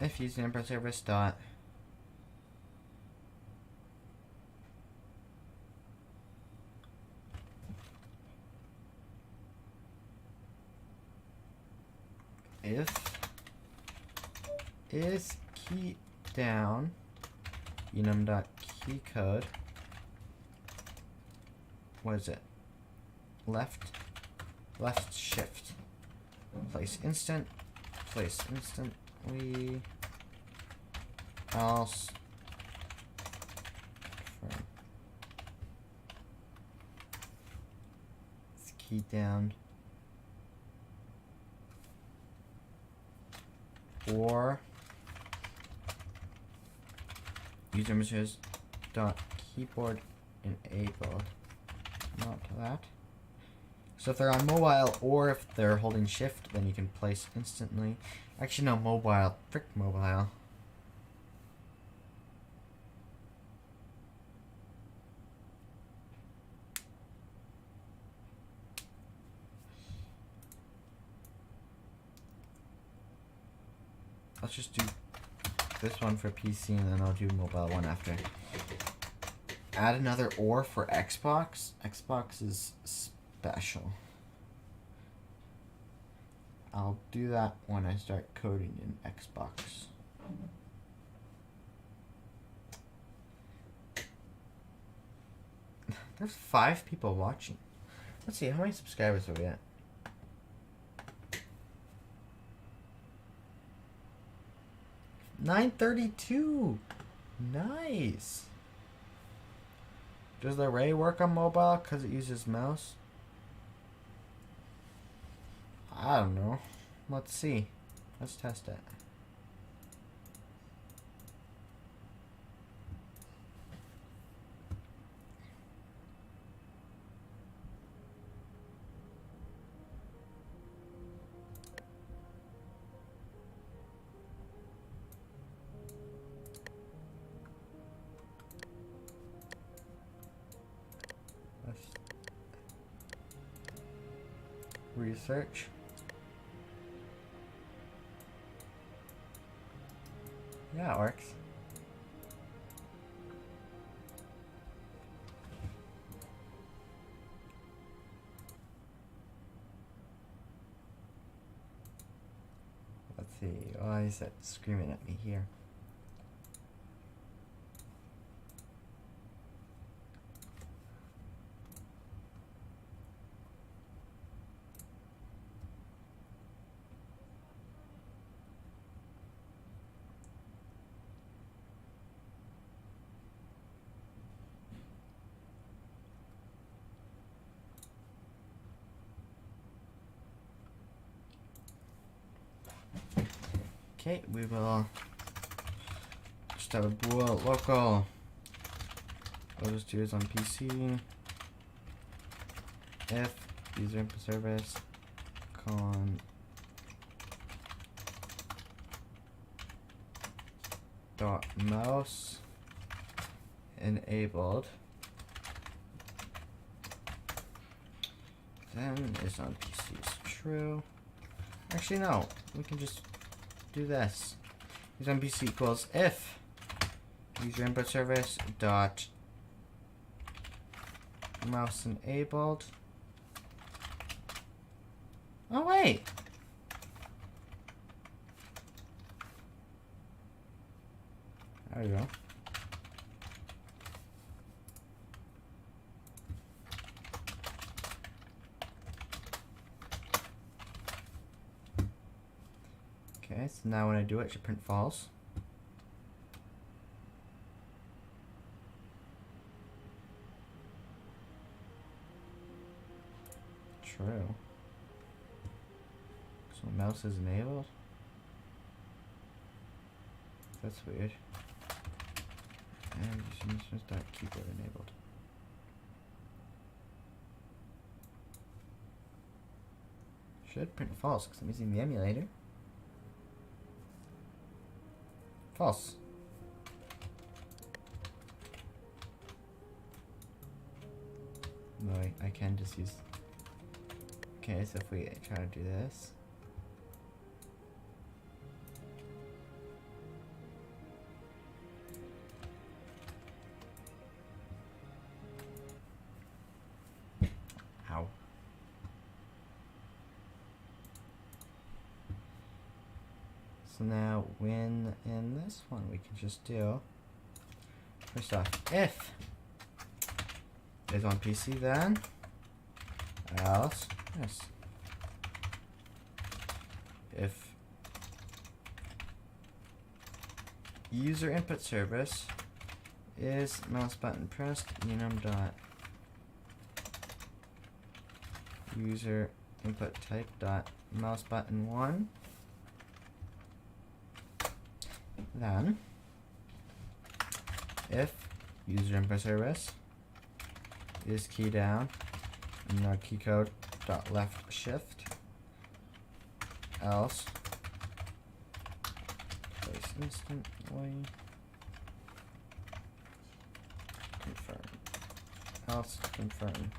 Speaker 1: If user input service dot if is key down enum dot key code, what is it, left shift, place instantly else confirm. It's key down or user messages dot keyboard enabled, not that. So if they're on mobile or if they're holding shift, then you can place instantly. Actually no, mobile, frick mobile. Let's just do this one for PC and then I'll do mobile one after. Add another or for Xbox. Xbox is special. I'll do that when I start coding in Xbox. There's 5 people watching. Let's see, how many subscribers are we at? 932. Nice. Does the array work on mobile because it uses mouse? I don't know. Let's see. Let's test it. Let's research. Yeah, it works. Let's see. Oh, he's screaming at me here. Okay, we will just have a bool local. We'll just do this on PC. If user input service con dot mouse enabled, then is on PC is true. Actually, no, we can just do this. Use on PC equals if user input service dot mouse enabled. Oh wait. There we go. Okay, so now when I do it, it should print false. True. So mouse is enabled? That's weird. And just that keyboard enabled. Should print false because I'm using the emulator. False. No, I can just use... Okay, so if we try to do this... Ow. So now, when in this one, we can just do, first off, if is on PC, then else, yes, if user input service is mouse button pressed enum dot user input type dot mouse button 1. Then, if user input service is key down and our key code dot left shift, else place instantly confirm, else confirm.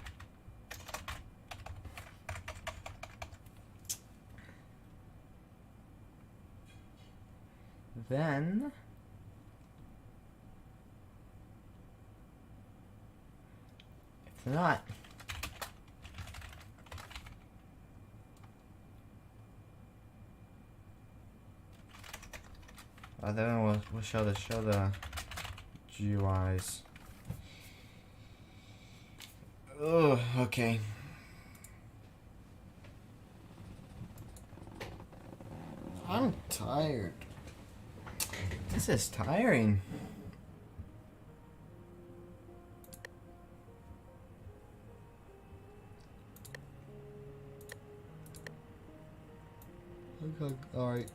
Speaker 1: Then if not, then we'll show the GUIs. Oh, okay. I'm tired. This is tiring. Okay, alright.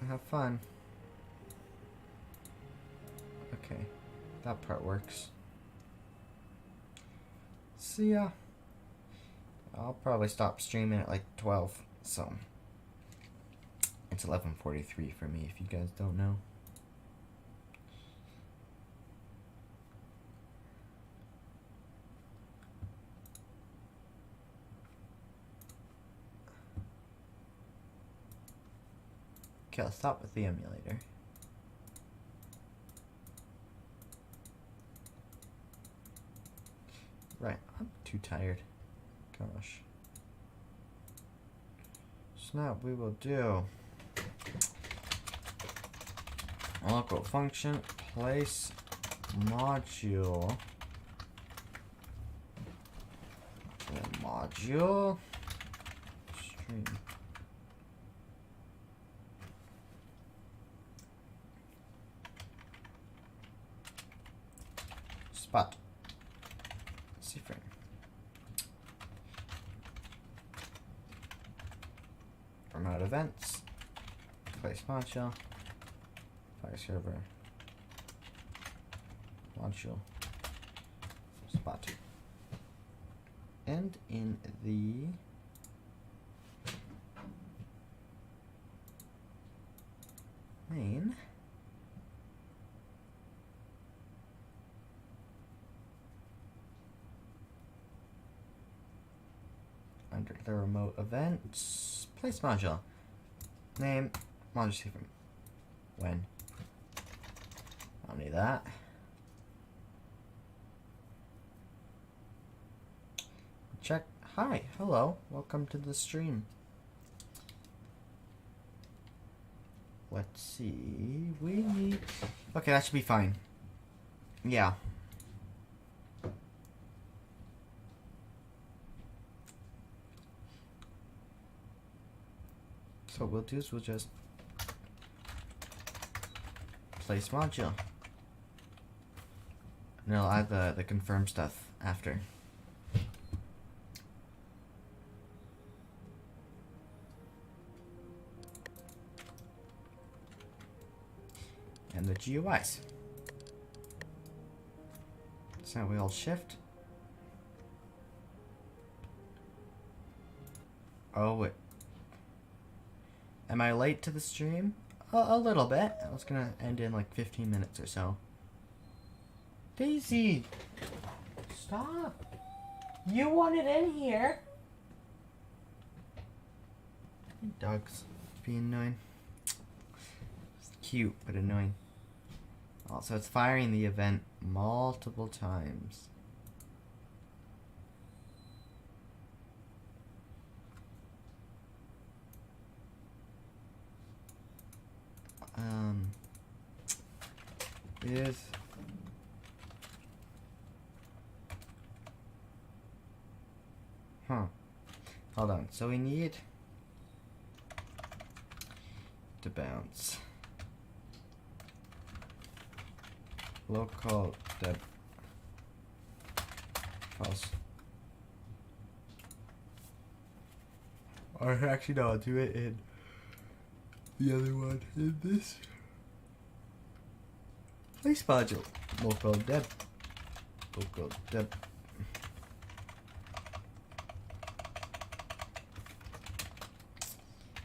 Speaker 1: Have fun. Okay. That part works. See ya. I'll probably stop streaming at like 12, so it's 11:43 for me if you guys don't know. Okay, I'll stop with the emulator. Right, I'm too tired. Gosh. So now we will do local function place module and module stream. Spot C-frame. Remote events, place module, file server, module, spot. And in the main, under the remote events, place module, name, module C-frame, when, I don't need that. Check, hi, hello, welcome to the stream. Let's see, we need, okay, that should be fine. Yeah. So what we'll do is we'll just place module. And I'll add the confirm stuff after. And the GUIs. So we all shift. Oh wait. Am I late to the stream? A little bit. I was gonna end in like 15 minutes or so. Daisy! Stop! You wanted in here! Dog's being annoying. It's cute, but annoying. Also, it's firing the event multiple times. Is hold on, so we need to bounce local deb false, or actually no, I'll do it in the other one, in this place module, local deb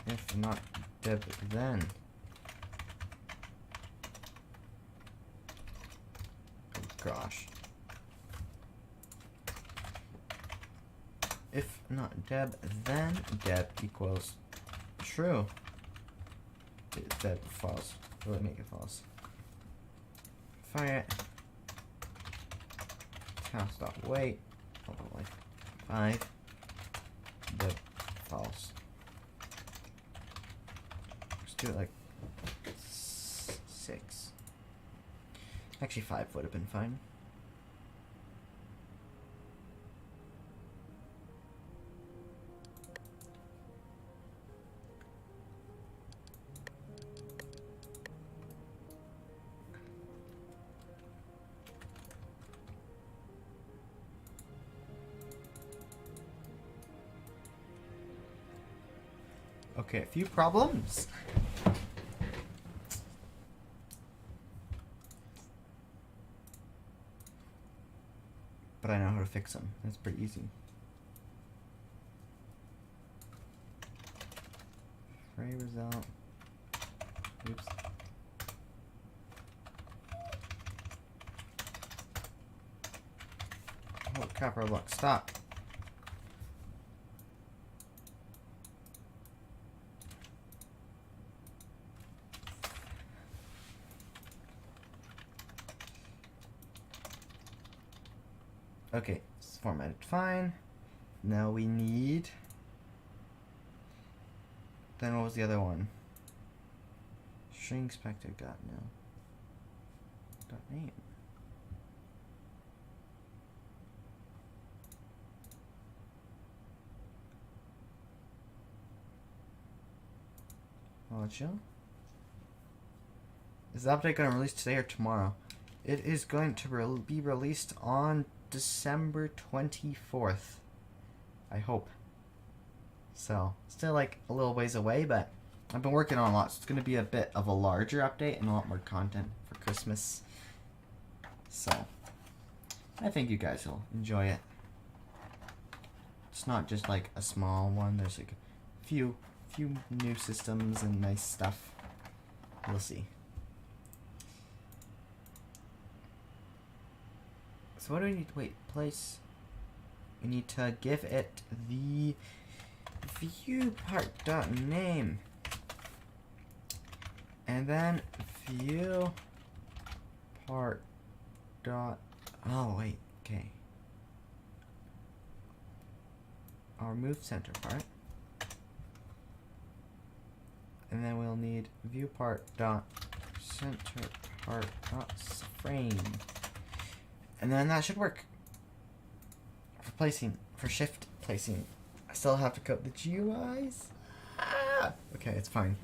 Speaker 1: if not deb, then oh gosh, if not deb, then deb equals true. Deb false. Will it make it false? Fire it. Task dot wait. Probably 5. Deb false. Let's do it like 6. Actually 5 would have been fine. Okay, a few problems. But I know how to fix them. That's pretty easy. Fray result. Oops. Oh crap, Roblox, stop. Okay, it's formatted fine. Now we need... Then what was the other one? String inspector got no. Dot name. Module. Is the update going to release today or tomorrow? It is going to be released on December 24th. I hope. So, still like a little ways away, but I've been working on a lot, so it's going to be a bit of a larger update and a lot more content for Christmas. So, I think you guys will enjoy it. It's not just like a small one, there's like a few new systems and nice stuff. We'll see. So what do we need to wait? Place. We need to give it the view part dot name. And then view part dot, oh wait, okay. Our move center part. And then we'll need view part dot center part dot frame. And then that should work. For placing, for shift placing. I still have to code the GUIs. Ah! Okay, it's fine.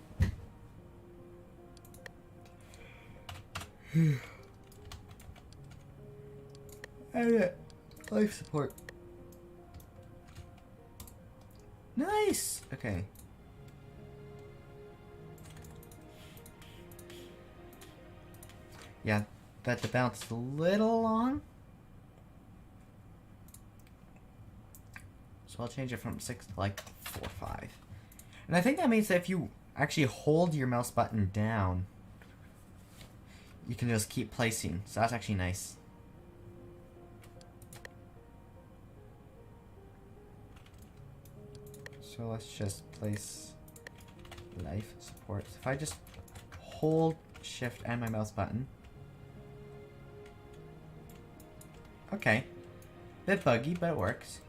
Speaker 1: Edit. Life support. Nice! Okay. Yeah, that the bounce is a little long. So I'll change it from 6 to like 4 or 5. And I think that means that if you actually hold your mouse button down, you can just keep placing. So that's actually nice. So let's just place life support. If I just hold shift and my mouse button. Okay. Bit buggy, but it works.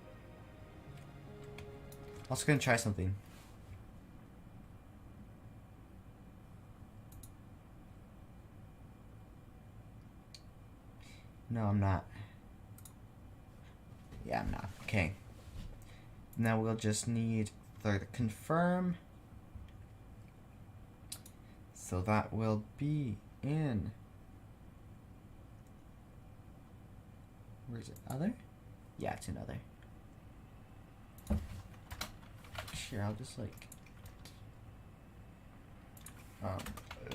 Speaker 1: Also gonna try something. No, I'm not. Yeah, I'm not. Okay. Now we'll just need the confirm. So that will be in... Where's it? Other? Yeah, it's in other. Sure, I'll just like...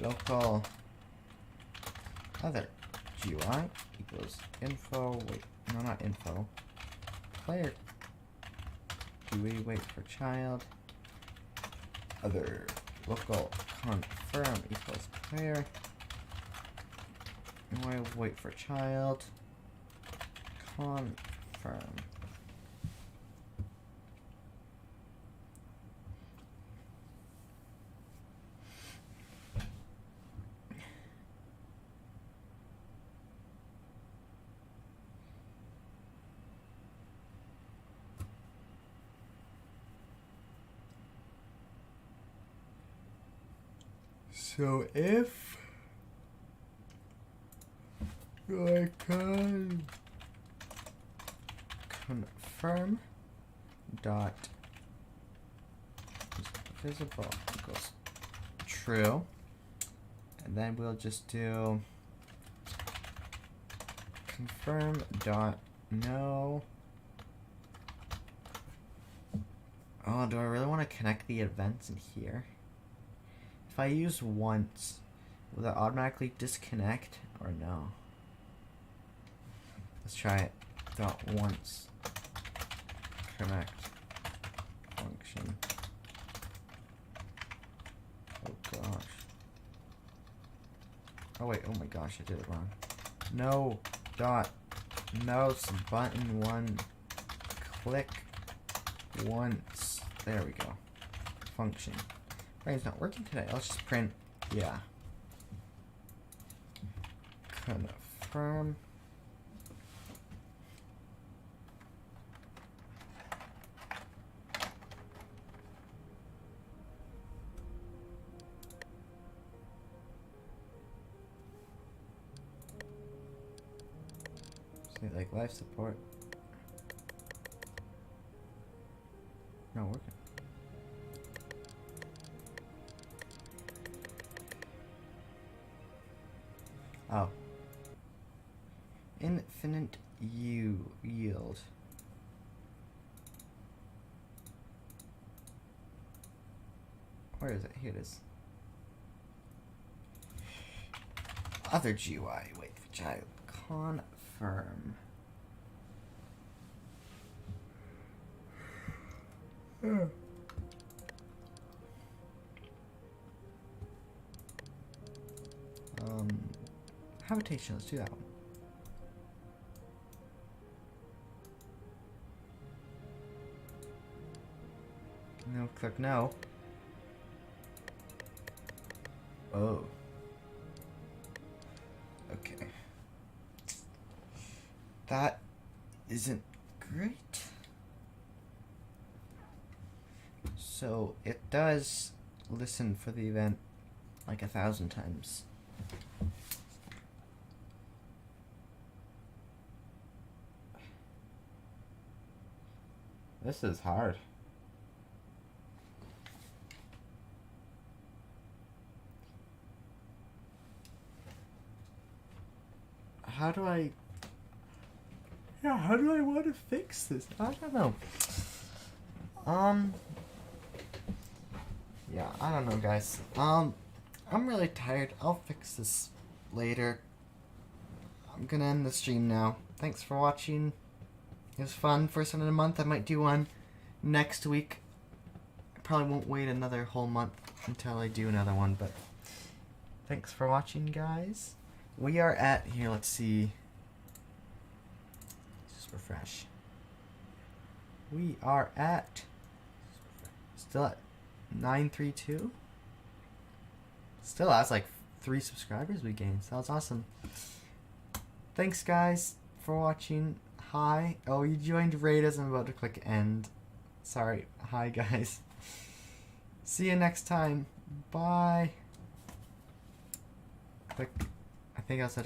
Speaker 1: local other GUI equals info, wait, no, not info. Player GUI, wait for child. Other local confirm equals player. GUI, wait for child. Confirm. So if I can confirm dot visible equals true, and then we'll just do confirm dot no Oh, do I really want to connect the events in here? If I use once, will that automatically disconnect or no? Let's try it. Dot once connect function. Oh gosh. Oh wait, oh my gosh, I did it wrong. No dot mouse button one click once. There we go. Function. Brain's not working today. Let's just print. Yeah. Confirm. Say like life support. Not working. Oh. Infinite yield. Where is it? Here it is. Other GUI. Wait, child. Confirm. Habitation, let's do that one. No, click no. Oh. Okay. That isn't great. So it does listen for the event like 1,000 times. This is hard. How do I want to fix this? I don't know. Yeah, I don't know, guys. I'm really tired. I'll fix this later. I'm gonna end the stream now. Thanks for watching. It was fun. First one in a month. I might do one next week. I probably won't wait another whole month until I do another one, but thanks for watching, guys. We are at, here, let's see. Let's just refresh. We are at, still at 932. Still has like 3 subscribers we gained, so that's awesome. Thanks, guys, for watching. Hi. Oh, you joined Raid as I'm about to click end. Sorry. Hi, guys. See you next time. Bye. Click. I think I said